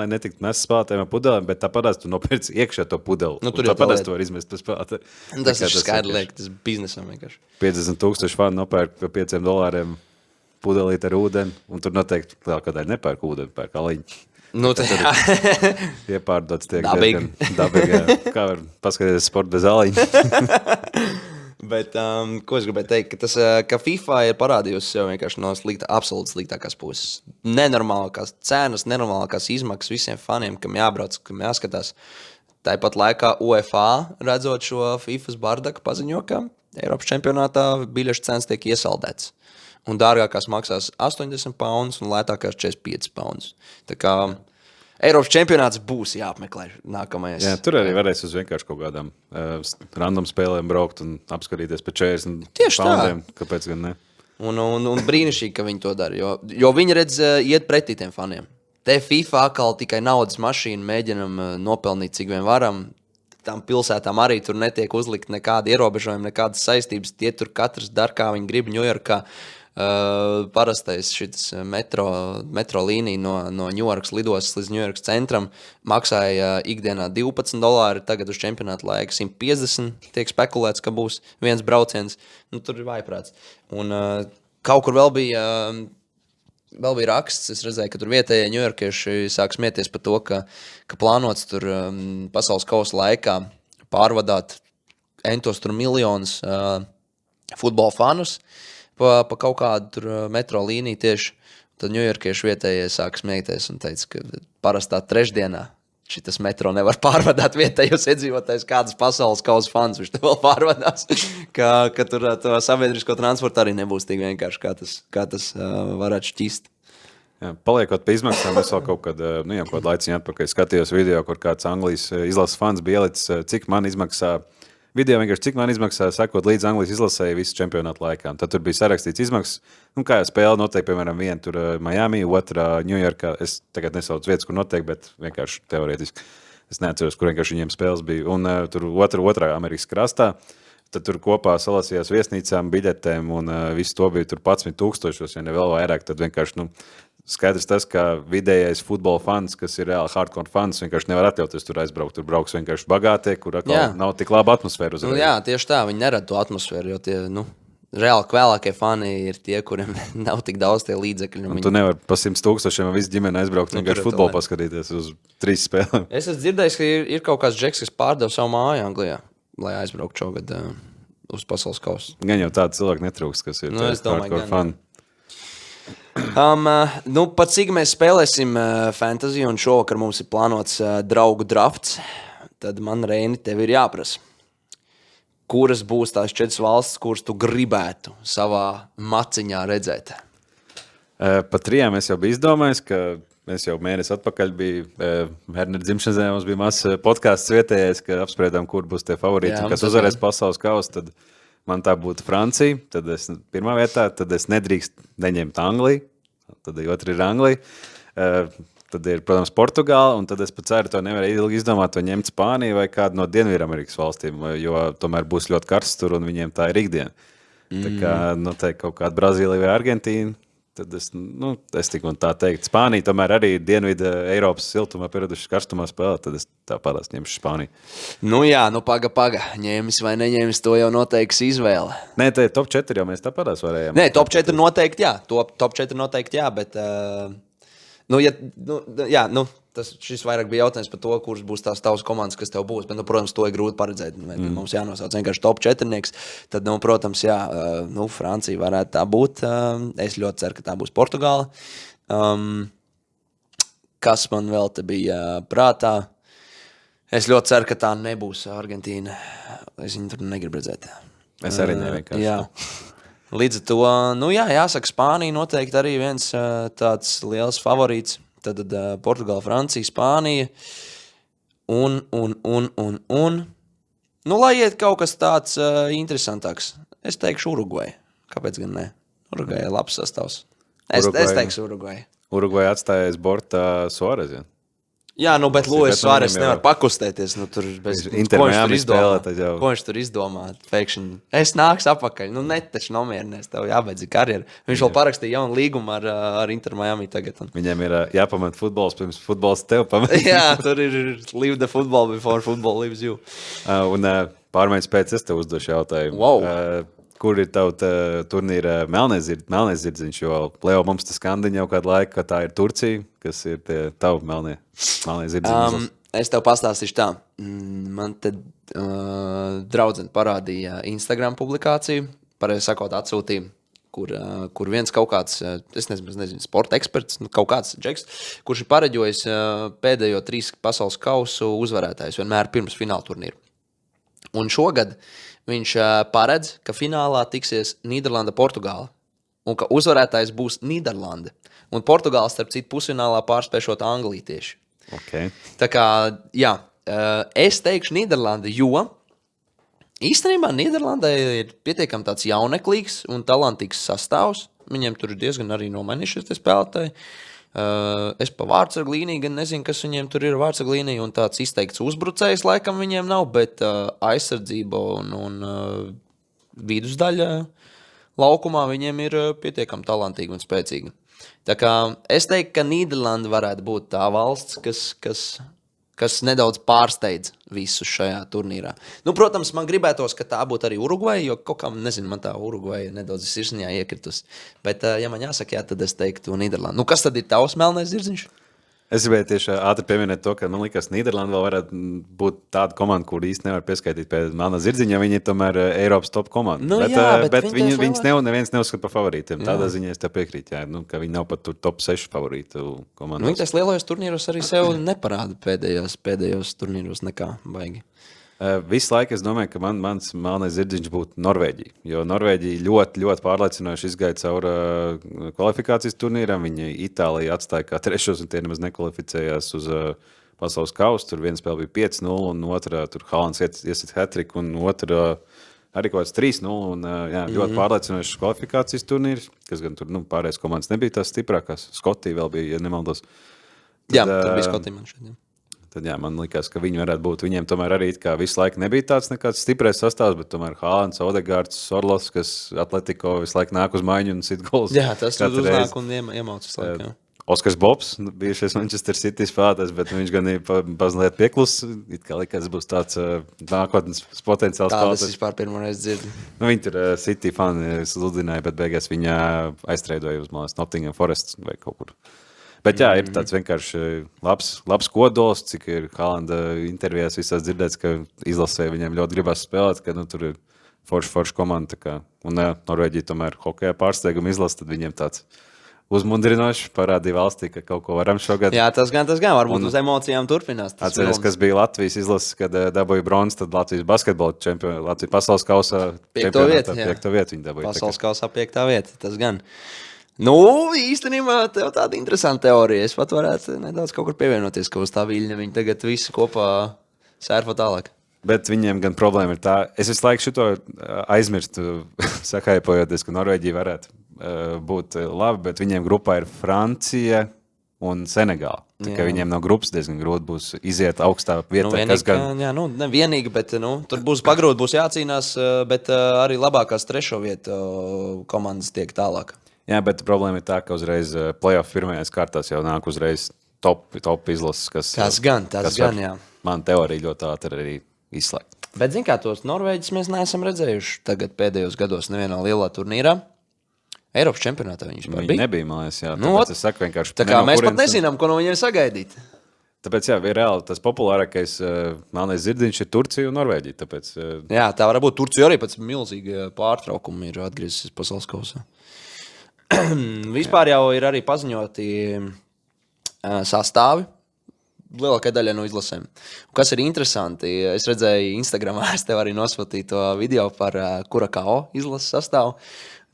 lai netiktu mest spēlētājiem pudelēm, bet tāpēc tu nopērci iekšā to pudeli. Tāpēc tu vari izmest uz spēlētāju. Tas ir skaidri liek, tas biznesam vienkārši. 50,000 fani nopērk par $5 pudelīt ar ūdeni, un tur noteikti vēl kādai nepērk ūdeni, pērk aliņu. Iepārdots tiek dabīgi. Kā var paskatīties sporta bez aliņa? Bet, ko es gribēju teikt, ka FIFA ir parādījusi sev vienkārši no absolūti sliktākās puses. Nenormālākās cenas, nenormālākās izmaksas visiem faniem, kam jābrauc, kam jāskatās. Tāpat laikā UEFA, redzot šo FIFAs bardaku, paziņo, ka Eiropas čempionātā biļešu cenas tiek iesaldēts. Un dārgākās maksās £80 un lētākās £45. Tā kā Eiropas čempionāts būs jāapmeklē nākamais. Jā, tur arī varēs uz vienkārši kaut kādām random spēlēm braukt un apskatīties pēc 40 poundiem. Kāpēc gan ne? Un brīnišķīgi, ka viņi to dara, jo viņi redz iet pretī tiem faniem. Te FIFA atkal tikai naudas mašīnu mēģinam nopelnīt, cik vien varam. Tām pilsētām arī tur netiek uzlikt nekādi ierobežojumi, nekādas saistības. Tie tur katrs dar, kā viņi grib. Ņujorkā parastais šis metro līnija no Ņujorkas lidostas līdz Ņujorkas centram maksāja ikdienā $12, tagad uz čempionāta laika 150 tiek spekulēts, ka būs viens brauciens. Tur ir vaiprāts. Un kaut kur vēl bija raksts, es redzēju, ka tur vietējie ņujorkieši sāk smieties par to, ka plānots tur pasaules kausa laikā pārvadāt entos tur miljonus futbola fanus pa kaut kādu tur metro līniju tieši. Tad ņujorkieši vietējie sāk smieties un teica, ka parastā trešdienā šitas metro nevar pārvadāt vietējos iedzīvotājus, kādas pasaules kausa fans viņš te vēl pārvadās, ka tur to sabiedrisko transportu arī nebūs tik vienkārši, kā tas varētu šķist. Jā, paliekot pie izmaksām, es vēl kaut kādu laiciņu atpakaļ skatījos video, kur kāds Anglijas izlases fans bija ielicis, cik man izmaksā sekot līdz Anglijas izlasēji visu čempionātu laikā. Tad tur bija sarakstīts izmaksas, kā jau spēle notiek, piemēram, viena tur Miami, otrā Ņujorkā. Es tagad nesaucu vietas, kur notiek, bet vienkārši teorētiski. Es neatceros, kur vienkārši viņiem spēles bija. Un tur otrā Amerikas krastā. Tad tur kopā salasījās viesnīcām, biļetēm un visu to bija tur 11,000, ja ne vēl vairāk. Tad vienkārši, skaidrs tas, ka vidējais futbola fans, kas ir reāli hardcore fans, vienkārši nevar atļauties tur aizbraukt. Tur brauks vienkārši bagātie, kur nav tik laba atmosfēra uzreiz. Jā, tieši tā, viņi nerada to atmosfēru, jo tie, reāli kvēlākie fani ir tie, kuriem nav tik daudz tie līdzekļi. Un tu nevari pa 100,000 visu ģimeni aizbraukt vienkārši futbolu paskatīties uz 3 spēlēm. Es esmu dzirdējis, ka ir kaut kāds džeks, kas pārdeva savu māju Anglijā, lai aizbrauktu šogad uz pasaules kausu. Gan jau tādu cilvēku netrūks, kas ir hardcore fani. Pat cik mēs spēlēsim fantasy un šovakar mums ir plānots draugu drafts, tad man, Reini, tev ir jāprasa. Kuras būs tās 4 valstis, kuras tu gribētu savā maciņā redzēt? Pa 3 es jau biju izdomājis, ka mēs jau mēnesi atpakaļ Hernera dzimšanas dienā, mums bija mazs podcasts vietējais, ka apspriedām, kur būs tie favorīti, kas uzvarēs pasaules kausu, tad man tā būtu Francija, tad es pirmā vietā, tad es nedrīkst neņemt Angliju, tad otra ir Anglija, tad ir, protams, Portugāla, un tad es pat ceru, to nevar ilgi izdomāt, vai ņemt Spāniju vai kādu no Dienvidamerikas valstīm, jo tomēr būs ļoti karsts tur, un viņiem tā ir ikdiena. Tā kā, noteikti kaut kāda Brazīlija vai Argentīna, tad es tik un tā teikt. Spānija tomēr arī Dienvidu Eiropas siltumā pieradušas karstumā spēlē, tad es tāpēc ņemšu Spāniju. Paga. Ņēmis vai neņēmis, to jau noteiks izvēle. Nē, te top 4 jau mēs tāpēc varējām. Nē, top 4 noteikti jā. Top 4 noteikti jā, bet... šis vairāk bija jautājums par to, kuras būs tās tavas komandas, kas tev būs. Bet, protams, to ir grūti paredzēt. Mums jānosauc vienkārši top 4. Tad, protams, Francija varētu tā būt. Es ļoti ceru, ka tā būs Portugāla. Kas man vēl te bija prātā? Es ļoti ceru, ka tā nebūs Argentīna. Es viņu tur negribu redzēt. Es arī nevienkārši. Jā. Līdz ar to, jāsaka, Spānija noteikti arī viens tāds liels favorīts. Tad Portugāla, Francija, Spānija un. Lai iet kaut kas tāds interesantāks. Es teikšu Urugvaju. Kāpēc gan ne? Urugvaju ir labs sastāvs. Es teikšu Urugvaju. Urugvaju atstājais Borta Suarez, ja? Jā, bet Luis Suarez nevar pakustēties. Tur bez ko viņš tur izdomā. Pēkšņi es nāks apakaļ. Taču nomierinies, tev jābeidz karjeru. Viņš vēl parakstīja jaunu līgumu ar Inter Miami tagad. Viņam ir jāpamat futbols, pirms futbols tev pamat. Jā, tur ir live the football before football lives you. Un pārmaiņas pēc es tev uzdošu jautājumu. Wow. Kur ir tavu turnīra melnais zirdziņš, jo Leo mums tas skandiņ jau kādu laiku, ka tā ir Turcija, kas ir tavu melnie zirdziņš. Es tev pastāstīšu tā. Man te draudzene parādīja Instagram publikāciju, pareizi sakot atsūtīja, kur viens kaut kāds, es nezinu, sporta eksperts, kaut kāds džeks, kurš ir pareģojis pēdējo 3 pasaules kausu uzvarētājus vienmēr pirms fināla turnīru. Un šogad viņš paredz, ka finālā tiksies Nīderlanda, Portugāla un ka uzvarētājs būs Nīderlanda. Un Portugāla, starp citu, pusfinālā pārspēšot Angliju tieši. Okay. Tā kā, es teikšu Nīderlanda, jo īstenībā Nīderlandai ir pietiekami tāds jauneklīgs un talantīgs sastāvs. Viņiem tur ir diezgan arī nomainījušies tie spēlētāji. Es pa vārtsargu līniju gan nezinu, kas viņiem tur ir vārtsargu līnija un tāds izteikts uzbrucējs laikam viņiem nav, bet aizsardzība un vidusdaļa laukumā viņiem ir pietiekami talantīgi un spēcīgi. Tā kā es teiktu, ka Nīderlanda varētu būt tā valsts, kas nedaudz pārsteidz visus šajā turnīrā. Protams, man gribētos, ka tā būtu arī Urugvaja, jo kaut kā, nezinu, man tā Urugvaja nedaudz sirsniņā iekritus. Bet, ja man jāsaka, tad es teiktu Nīderlanda. Kas tad ir tavs melnais zirdziņš? Es gribēju tieši ātri pieminēt to, ka man liekas, Nīderlanda vēl varētu būt tāda komanda, kur īsti nevar pieskaitīt pie melnā zirdziņa, jo viņi ir tomēr Eiropas top komanda. Bet viņus neviens neuzskata par favorītiem. Tādā ziņā es te piekrītu, ka viņi nav pat tur top 6 favorītu komandas. Viņi tās lielajos turnīros arī sev neparāda pēdējos turnīros nekā baigi. Visu laiku es domāju, ka mans melnais zirdziņš būtu Norvēģija. Jo Norvēģija ļoti, ļoti pārliecinoši izgāja cauri kvalifikācijas turnīram. Viņi Itāliju atstāja kā trešos, un tie nemaz nekvalificējās uz pasaules kausu. Tur viena spēle bija 5-0, un otrā tur Haalands iesit hat-trick, un otrā arī kaut kāds 3-0. Un, ļoti pārliecinošs kvalifikācijas turnīrs, kas gan tur pārējais komandas nebija tās stiprākās. Skotija vēl bija, ja nemaldos. Jā, tur bija Skotija man šeit. Tad man likās, ka viņi varētu būt. Viņiem tomēr arī visu laiku nebija tāds nekāds stiprais sastāvs, bet tomēr Haalands, Odegaards, Orlovs, kas Atletico visu laiku nāk uz maiņu un sit gols. Jā, tas tur uznāk un iemauc visu laiku. Oskars Bobs, bijušais Manchester City spēlētājs, bet viņš gan ir mazliet pieklus. It kā likās, būs tāds nākotnes potenciāls spēlētājs. Tas vispār pirmoreiz dzirdu. Viņi tur City fani sludināja, bet beigās viņa aiztreidoja uz Nottingham Forest vai kaut kur. Bet jā, ir tāds vienkārši labs kodols, cik ir Haalanda intervijās visās dzirdēts, ka izlasē viņiem ļoti gribas spēlēt, ka tur ir forša komanda. Un Norvēģija tomēr hokejā pārsteiguma izlasa, tad viņiem tāds uzmundrinošs parādīja valstī, ka kaut ko varam šogad. Jā, tas gan. Varbūt uz emocijām turpinās. Atceries, kas bija Latvijas izlases, kad dabūja bronzu, tad Latvijas basketbola čempioni, Latvijas pasaules kausā 5. vietu viņi dabūja. Pasaules kausā 5. vieta, tas gan. Īstenībā tev tāda interesanta teorija. Es pat varētu nedaudz kaut kur pievienoties, ka uz tā viļņa viņi tagad visi kopā sērfo tālāk. Bet viņiem gan problēma ir tā, es visu laiku šito aizmirstu, sakaipojoties, ka Norvēģija varētu būt labi, bet viņiem grupā ir Francija un Senegāla. Tā kā viņiem no grupas diezgan grūti būs iziet augstā vietā. Nevienīgi, bet tur būs pagrūti, būs jācīnās, bet arī labākās 3. vietu komandas tiek tālāk. Jā, bet problēma ir tā, ka uzreiz playoff pirmajās kārtās jau nāk uzreiz top izlases, kas... Tas gan, jā. Man teorija ļoti ātri arī izslēgt. Bet, zin kā, tos Norvēģis mēs neesam redzējuši tagad pēdējos gados nevienā lielā turnīrā. Eiropas čempionātā viņš bija. Viņi nebija, man liekas, jā. Tāpēc es saku vienkārši... Tā kā mēs pat nezinām, ko no viņiem sagaidīt. Tāpēc, jā, ir reāli tas populārākais melnais zirdziņš ir Turcija un Norvēģija. Tāpēc... Jā, tā var būt. Turcija arī pēc milzīga pārtraukuma ir atgriezusies pasaules kausā. Vispār jau ir arī paziņoti sastāvi lielākai daļai no izlasēm. Kas ir interesanti, es redzēju Instagramā, es tev arī nosūtīju to video par Kurakao izlases sastāvu,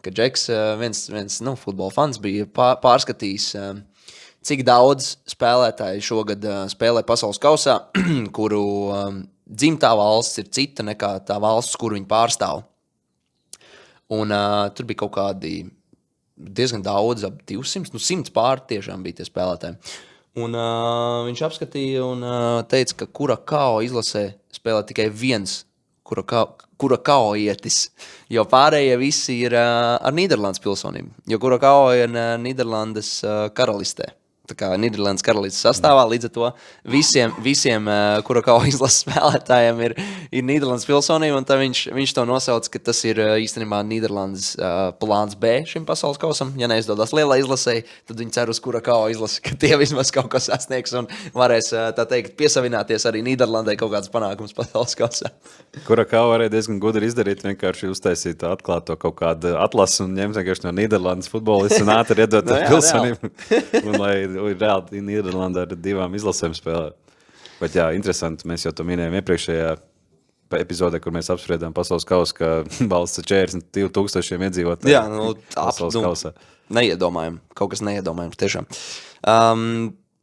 ka Džeks, viens futbola fans, bija pārskatījis, cik daudz spēlētāji šogad spēlē pasaules kausā, kuru dzimtā valsts ir cita nekā tā valsts, kuru viņi pārstāv. Un tur bija kaut kādi diezgan daudz, ap 200, 100 pār tiešām bija tie spēlētāji. Un viņš apskatīja un teica, ka Kurakao izlasē spēlē tikai viens Kurakaoietis, jo pārējie visi ir ar Nīderlandes pilsonību, jo Kurakao ir Nīderlandes karalistē. Tā kā Nīderlandes karalistes sastāvā, līdz ar to visiem Kurakao izlases spēlētājiem ir Nīderlandes pilsonība, un tā viņš to nosauc, ka tas ir īstenībā Nīderlandes plāns B šim pasaules kausam. Ja neizdodas lielā izlasē, tad viņi cer uz Kurakao izlasi, ka tie vismaz kaut ko sasniegs un varēs, tā teikt, piesavināties arī Nīderlandē kaut kāds panākums pasaules kausā. Kurakao varēja diezgan gudri izdarīt, vienkārši uztaisīt atklāto kaut kādu atlasu un ņemt vienkārši no Nīderlandes futbolistu un ātri iedot pilsonību. Un lai ir reāli Nīderlandē ar 2 izlasēm spēlēt. Bet jā, interesanti, mēs jau to minējām iepriekšējā epizodē, kur mēs apspriedām pasaules kausu, ka valsts 42,000 iedzīvotāji. Jā, pasaules kausā. Neiedomājam, kaut kas neiedomājams tiešām.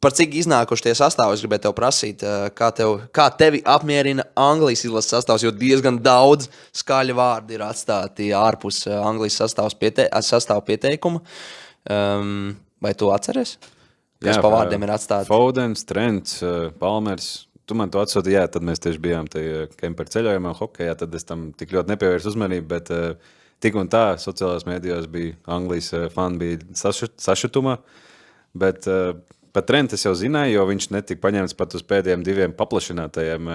Par cik iznākuši tie sastāvi, es gribēju tev prasīt, kā tevi apmierina Anglijas izlases sastāvs, jo diezgan daudz skaļi vārdi ir atstāti ārpus Anglijas sastāvu pieteikuma. Vai tu atceries? Kas pa vārdiem ir atstāti? Fodens, Trents, Palmers. Tu man to atsūti, jā, tad mēs tieši bijām kemperu ceļojumā hokejā, tad es tam tik ļoti nepievērsu uzmanību, bet tik un tā sociālās mēdījos bija Anglijas fani bija sašutumā, bet par Trentu es jau zināju, jo viņš netika paņemts pat uz pēdējiem 2 paplašinātajiem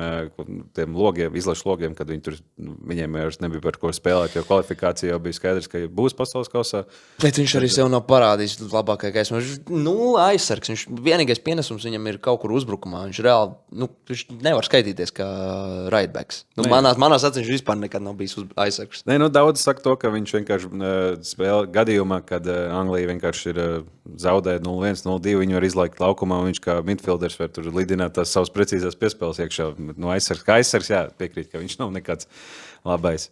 tiem logiem, izlašu logiem, kad viņiem jau nebija par ko spēlēt, jo kvalifikācija jau bija skaidrs, ka būs pasaules kausā. Bet viņš arī sev nav parādījis labākais. Viņš aizsargs. Vienīgais pienesums viņam ir kaut kur uzbrukumā. Viņš reāli, viņš nevar skaitīties kā right backs. Manās acīs viņš vispār nekad nav bijis aizsargs. Daudz saka to, ka viņš vienkārši spēlē gadījumā, kad Anglija vienkārši ir zaudēja 0-1, 0-2, viņi var izlaikt palikt laukumā, un viņš kā midfielders var tur lidināt tās savas precīzās piespēles iekšā. No aizsargs, jā, piekrīt, ka viņš nav nekāds labais.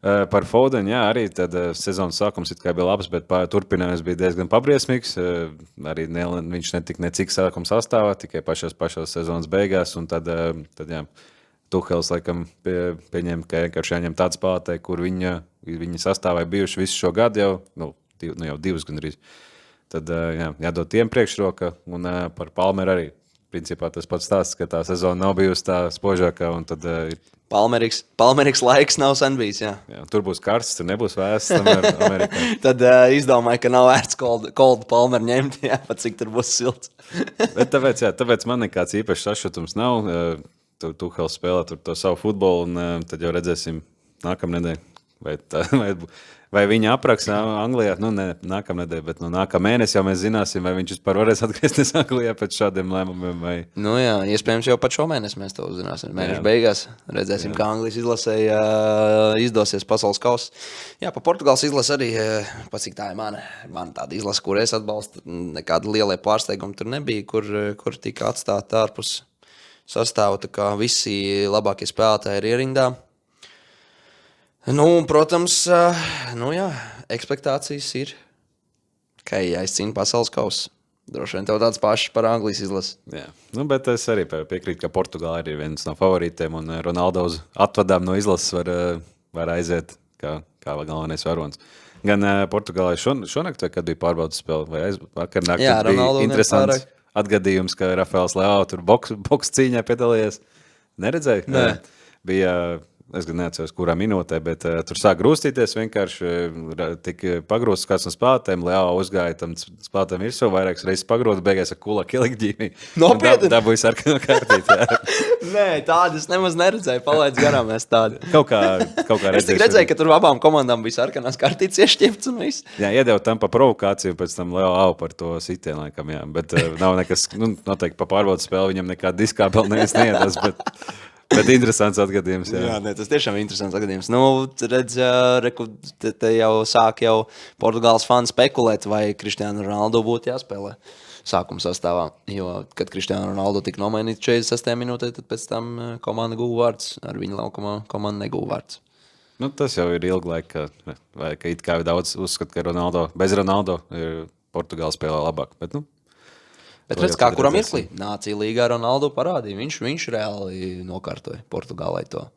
Par Fodenu, jā, arī tad sezonas sākums it kā bija labs, bet turpinājums bija diezgan pabriesmīgs. Arī viņš netika necik sākuma sastāvā, tikai pašās sezonas beigās, un tad jā, Tuhels laikam pieņēma, ka vienkārši jāņem tāds spēlētāji, kur viņa sastāvā bijuši visu šo gadu jau, jau 2 gandrīz. Tad jādod tiem priekšroka, un par Palmeru arī. Principā tas pats stāsts, ka tā sezona nav bijusi tā spožākā, un tad Palmeriks laiks nav sen bijis, jā. Tur būs karsts, tur nebūs vēsts Amerikā. Tad izdomāju, ka nav vērts koldu Palmeru ņemt, jā, pat cik tur būs silts. Bet tāpēc man nekāds īpašs sašutums nav. Tuhels spēlē tur to savu futbolu, un tad jau redzēsim nākamnedēļ, vai viņa apraks Anglijā, ne nākamnedēļ, bet nākamā mēnesi jau mēs zināsim, vai viņš vispār varēs atgriezties Anglijā pēc šādiem lēmumiem. Vai... Jā, iespējams jau pat šo mēnesi mēs to uzzināsim. Mēneša beigās redzēsim, kā Anglijas izlasēja izdosies pasaules kausa. Jā, pa Portugāles izlase arī, pats cik tā ir mana tāda izlase, kur es atbalstu, nekāda lielie pārsteigumi tur nebija, kur tika atstāti ārpus sastāvu, tā kā visi labākie spēlētāji ir ierindā. Protams, ekspektācijas ir, ka jāizcīna pasaules kausa. Droši vien tev tāds pašs par Anglijas izlasi. Jā, bet es arī piekrītu, ka Portugāla ir viens no favorītiem, un Ronaldo uz atvadām no izlases var aiziet kā galvenais varonis. Gan Portugālai šonakt, vai kad bija pārbaudas spēle, vai vakar naktī bija interesants atgadījums, ka Rafaels Leao tur boks cīņā piedalījies. Neredzēju? Nē. Bija... Es gan neatceros, kurā minūtē, bet tur sāk grūstīties, vienkārši tika pagrūstas kāds no spēlētājiem, Leao uzgāja tam spēlētājiem virsū, vairākas reizes pagrūta, beigās ar kula kilikģīmi. Nopietni? Dabūja sarkano kārtīt, jā. Nē, tādas nemaz neredzēju, palaidz garām es tādu. Kaut kā redzēju. Es tik redzēju, ka tur abām komandām bija sarkanās kārtītes iešķirts un viss. Jā, iedeva tam pa provokāciju, pēc tam Leao par to sitienu, laikam, jā. Bet nav nekas, noteikti pa pārbaudas spēli viņam nekāda diskābela neiedas, bet interesants atgadījums, jā. Jā, tas tiešām ir interesants atgadījums. Redz, te jau sāk Portugāles fani spekulēt, vai Cristiano Ronaldo būtu jāspēlē sākuma sastāvā. Jo, kad Cristiano Ronaldo tika nomainīts 46. minūtē, tad pēc tam komanda guva vārds. Ar viņa laukumā komanda neguva vārds. Tas jau ir ilgi laika, vai ka it kā daudz uzskat, ka bez Ronaldo ir Portugāla spēlē labāk. Bet redz, kā kurā mirklī Nācija līgā Ronaldo parādīja. Viņš reāli nokārtoja Portugālai to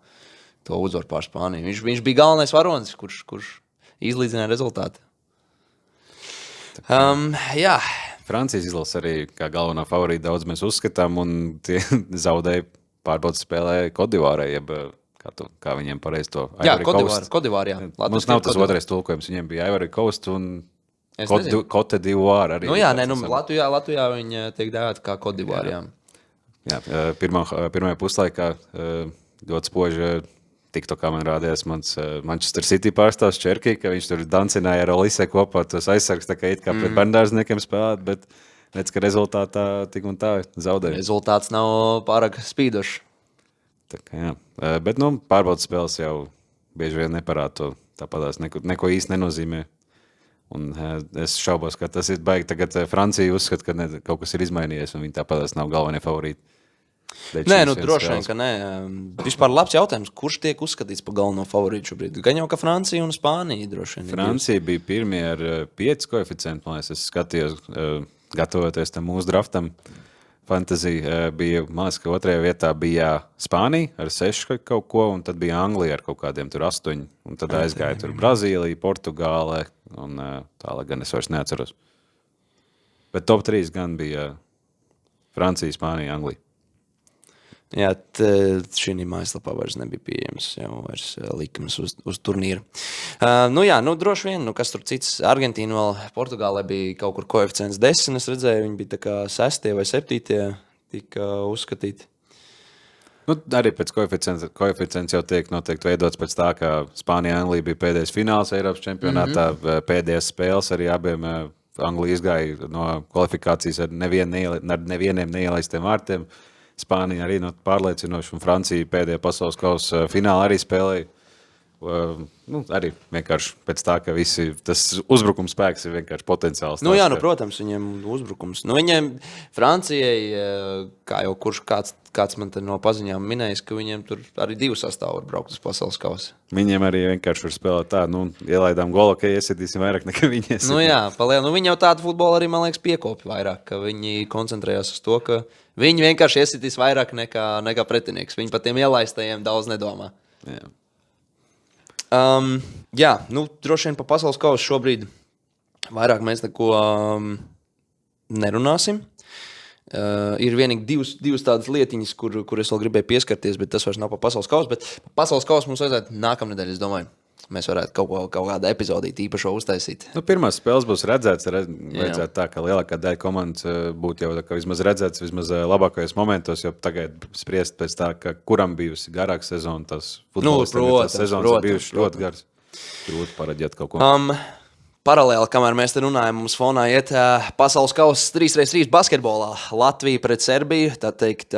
uzvaru pār Spāniju. Viņš bija galvenais varonis, kurš izlīdzināja rezultātu. Jā. Francijas izlase arī kā galvenā favorīta daudz mēs uzskatām, un tie zaudēja pārbaudas spēlē Kodivārai, jeb kā viņiem pareizi to Ivory Coast. Kodivāra, jā. Mums nav tas otrais tulkojums, viņiem bija Ivory Coast un Cote d'Ivoire arī. Latvijā viņi tiek dēvēti kā Cote d'Ivoire, jā. Pirmajā puslaikā ļoti spoži TikTokā man rādījās mans Manchester City pārstāvs Čerkī, ka viņš tur dancināja ar Olise kopā, tos aizsargs tā kā it kā pret bērndārzniekiem spēlēt, bet redz, ka rezultātā tik un tā zaudēja. Rezultāts nav pārāk spīdošs. Tā kā jā. Bet pārbaudas spēles jau bieži vien neparāda to, tāpatās neko īsti nenozīmē. Un es šaubos, ka tas ir baigi. Tagad Francija uzskata, ka kaut kas ir izmainījies, un viņi tāpatās nav galvenie favorīti. Nē, droši vien, ka nē. Vispār labs jautājums, kurš tiek uzskatīts par galveno favorītu šobrīd? Gan jau, ka Francija un Spānija droši vien. Francija bija pirmie ar 5 koeficientu, man es skatījos, gatavoties tam mūsu draftam. Fantasija bija, man liekas, ka otrajā vietā bija Spānija ar 6 kaut ko, un tad bija Anglija ar kaut kādiem tur 8, un tad aizgāja tur Brazīlija, Portugāle, un tālāk gan es vairs neatceros. Bet top 3 gan bija Francija, Spānija, Anglija. Jā, šī mājaslapā vairs nebija pieejams, jau vairs likums uz turnīru. Droši vien, kas tur cits, Argentīna vēl, Portugālē bija kaut kur koeficients 10, es redzēju, viņi bija tā kā 6. vai 7. tika uzskatīti. Arī pēc koeficients jau tiek noteikti veidots pēc tā, ka Spānija, Anglija bija pēdējais fināls Eiropas čempionātā, pēdējās spēles arī abiem Anglija izgāja no kvalifikācijas ar nevieniem neielaistiem vārtiem. Spānija arī pārliecinoši, un Francija pēdējā pasaules kausa finālā arī spēlēja. Arī vienkārši pēc tā, ka visi tas uzbrukums spēks ir vienkārši potenciāls. Nu, jā, protams, viņiem uzbrukums. Nu, viņiem Francijai, kā jau kāds man te no paziņām minējis, ka viņiem tur arī 2 sastāvi var braukt uz pasaules kausa. Viņiem arī vienkārši var spēlēt tā, ielaidām golu, ka iesitīsim vairāk nekā viņi iesitīs. Nu, jā, viņi jau tādu futbolu arī, man liekas, piekopja vairāk, ka viņi koncentrējās uz to, ka viņi vienkārši iesitīs vairāk nekā pretinieks. Viņi par tiem ielaistajiem daudz nedomā. Jā. Droši vien par pasaules kausu šobrīd vairāk mēs neko nerunāsim. Ir vienīgi divas tādas lietiņas, kur es vēl gribēju pieskarties, bet tas vairs nav par pasaules kausu. Bet par pasaules kausu mums vajadzētu nākamnedēļ, es domāju. Mēs varētu kaut kādu epizodīti īpašo uztaisīt. Pirmās spēles būs redzētas. Vajadzētu tā, ka lielākā daļa komandas būtu jau vismaz redzētas, vismaz labākajos momentos, jo tagad spriest pēc tā, ka kuram bijusi garāka sezona, tas futbolistiem sezonas ir bijušas ļoti garas. Grūti paredzēt kaut ko. Paralēli, kamēr mēs te runājam, mums fonā iet pasaules kausa 3x3 basketbolā. Latvija pret Serbiju, tā teikt,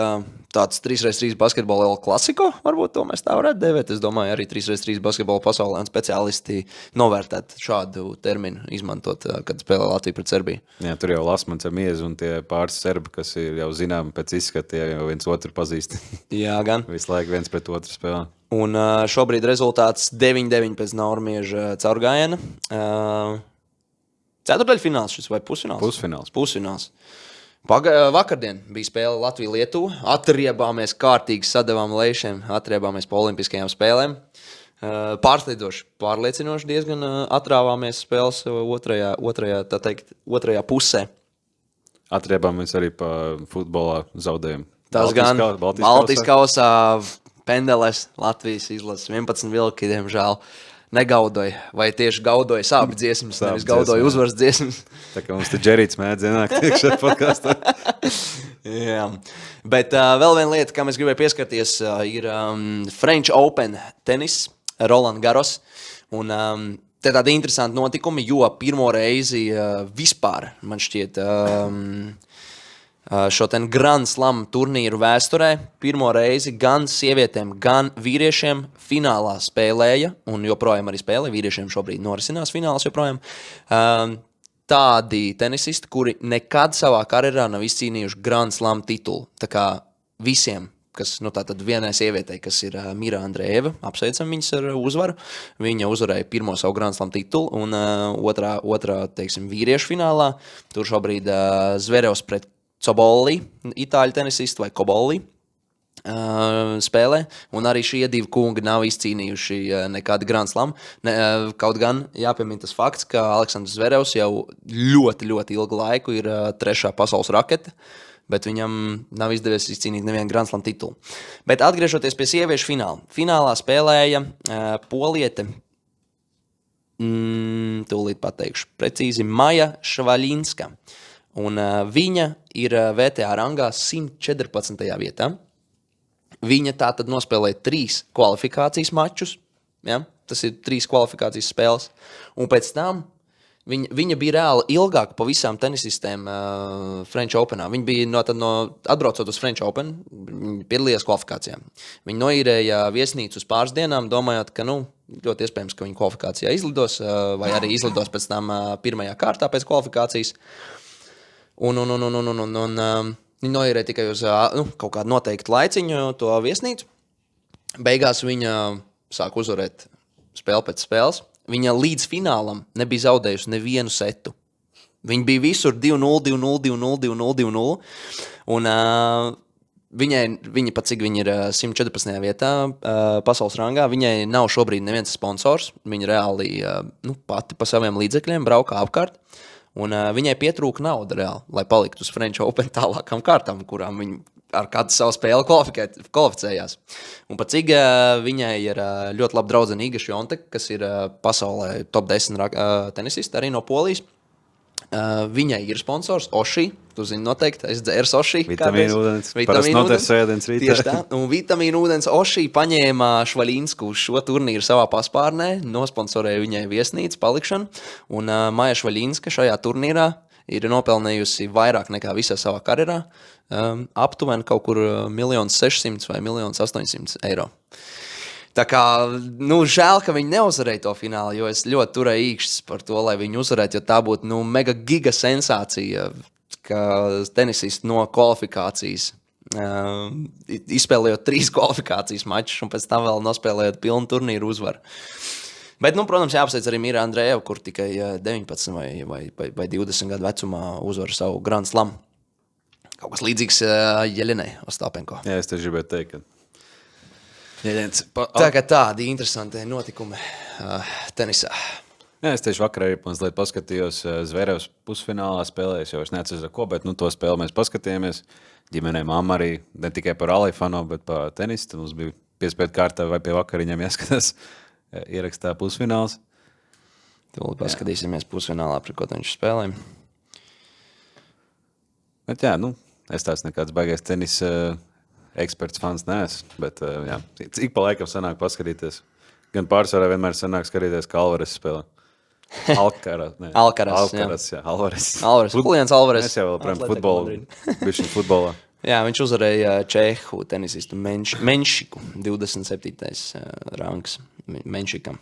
tāds 3x3 basketbola klasiko, varbūt to mēs tā varētu devēt. Es domāju, arī 3x3 basketbola pasaulē speciālisti novērtēt šādu terminu, izmantot, kad spēlē Latvija pret Serbiju. Jā, tur jau Lasmans ar Miezu un tie pāris serbi, kas ir jau zinām pēc izskata, jau viens otru pazīst. Jā, gan. Visu laiku viens pret otru spēlē. Un šobrīd rezultāts 9-9 pēc Naurmieža caurgājiena. Ceturdaļfināls šis vai pusfināls? Pusfināls. Vakardien bija spēle Latvija-Lietuva. Atriebāmies kārtīgi sadevām lejšiem, atriebāmies pa olimpiskajām spēlēm. Pārsteidzoši, pārliecinoši diezgan atrāvāmies spēles otrajā pusē. Atriebāmies arī pa futbolā zaudējumu. Tas gan Baltijas kausā pendeles Latvijas izlases 11 vilki, diemžēl negaudoja, vai tieši gaudoja sāpju dziesmas, nevis gaudoja uzvaras dziesmas. Tā kā mums te Džerīts mēdz ienākt iekšā podkastā. Jā, bet vēl viena lieta, kam es gribēju pieskarties, ir French Open tenis, Roland Garros. Un te tādi interesanti notikumi, jo pirmo reizi vispār, man šķiet, šo ten Grand Slam turnīru vēsturē pirmo reizi gan sievietēm, gan vīriešiem finālā spēlēja, un joprojām arī spēlē, vīriešiem šobrīd norisinās fināls joprojām, tādi tenisisti, kuri nekad savā karjerā nav izcīnījuši Grand Slam titulu. Tā kā visiem, kas, tātad vienai sievietei, kas ir Mira Andreeva, apsveicam viņas ar uzvaru. Viņa uzvarēja pirmo savu Grand Slam titulu, un otrā, teiksim, vīriešu finālā. Tur šobrīd Zverevs pret Cobolli, itāļu tenisisti vai Cobolli spēlē, un arī šie divi kungi nav izcīnījuši nekādu Grand Slam. Kaut gan jāpiemina tas fakts, ka Aleksandrs Zverevs jau ļoti, ļoti ilgu laiku ir 3. pasaules rakete, bet viņam nav izdevies izcīnīt nevienu Grand Slam titulu. Bet atgriežoties pie sieviešu fināla. Finālā spēlēja poliete, tūlīt pateikšu precīzi, Maja Švaļinska. Un viņa ir VTA rangā 114. vietā. Viņa tātad nospēlēja 3 kvalifikācijas mačus. Ja? Tas ir 3 kvalifikācijas spēles. Un pēc tam viņa bija reāli ilgāk pa visām tenisistēm French Openā. Viņa bija atbraucot uz French Open, viņa piedalījās kvalifikācijām. Viņa noīrēja viesnīcu uz pāris dienām, domājot, ka ļoti iespējams, ka viņa kvalifikācijā izlidos, vai arī izlidos pēc tam pirmajā kārtā pēc kvalifikācijas. Un viņa noīrēja tikai uz kaut kādu noteiktu laiciņu to viesnīcu. Beigās viņa sāk uzvarēt spēli pēc spēles. Viņa līdz finālam nebija zaudējusi nevienu setu. Viņa bija visur 2-0, 2-0, 2-0, 2-0, 2-0. Un viņa pat cik viņa ir 114. vietā pasaules rangā, viņai nav šobrīd neviens sponsors. Viņa reāli pati pa saviem līdzekļiem braukā apkārt. Un viņai pietrūka nauda reāli, lai paliktu uz French Open tālākām kārtām, kurām viņa ar katru savu spēli kvalificējās. Un pat cik viņai ir ļoti labi draudzene Iga Świątek, kas ir pasaulē top 10 tenisista, arī no Polijas. Viņai ir sponsors Oši, tu zini noteikti, es dzērs Oši. Vitamīnu ūdens, parasti noteikti sēdens rītā. Tieši tā, un vitamīnu ūdens Oši paņēma Švaļinsku uz šo turnīru savā paspārnē, nosponsorēja viņai viesnīcu palikšanu, un Maja Švaļinska šajā turnīrā ir nopelnījusi vairāk nekā visā savā karjerā, aptuveni kaut kur 1 600 000 vai 1 800 000 eiro. Tā kā, žēl, ka viņi neuzvarēja to finālu, jo es ļoti turēju īkšķis par to, lai viņi uzvarētu, jo tā būtu, mega giga sensācija, ka tenisisti no kvalifikācijas, izspēlējot 3 kvalifikācijas mačus un pēc tam vēl nospēlējot pilnu turnīru uzvaru. Bet, protams, jāapsveic arī Mira Andreeva, kur tikai 19 vai 20 gadu vecumā uzvar savu Grand Slam. Kaut kas līdzīgs Jeļenai Ostapenko. Jā, es tieši gribēju teikt, ka tādi interesanti notikumi tenisā. Jā, es tieši vakar arī mazliet paskatījos Zverevs pusfinālā spēlē. Es jau neatceros ar ko, bet to spēli mēs paskatījāmies. Ģimenē mamma arī ne tikai par Alifano, bet par tenistu. Mums bija piespēta kārtā vai pie vakariņām jāskatās ierakstā pusfināls. Tūlīt paskatīsimies pusfinālā, par ko viņš spēlēja. Bet jā, es tāds nekāds baigais tenisa eksperts fans neesmu, bet jā, ik pa laikam sanāk paskatīties. Gan pārsvarā vienmēr sanāk skatīties, kā Alvares spēlē. Alcaraz, jā. Alvares. Julians Alvares. Mēs jau vēl prām futbolu, bišķi futbolā. Jā, viņš uzvarēja Čehu tenisistu Menšiku, 27. rangs Menšikam.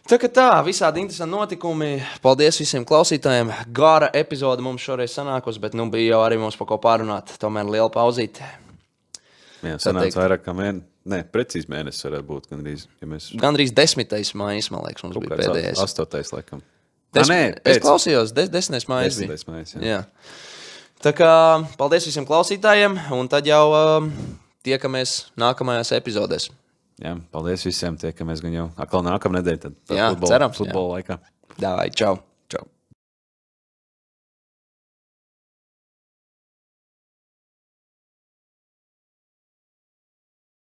Tā, visādi interesanti notikumi. Paldies visiem klausītājiem. Gara epizode mums šoreiz sanākusi, bet bija jau arī mums par ko pārunāt. Tomēr liela pauzīte. Jā, sanāca vairāk kā mēnesis. Nē, precīzi mēnesis varētu būt gandrīz. Ja mēs... Gandrīz 10. mājas, man liekas, mums bija pēdējais. 8. laikam. Es klausījos, 10. mājas bija. 10. mājas, jā. Tā kā paldies visiem klausītājiem, un tad jau tiekamies nākamajās epizodēs. Jā, paldies visiem, tiekamies gan jau atkal nākamnedēļ, tad jā, futbola laikā. Dāvai, čau!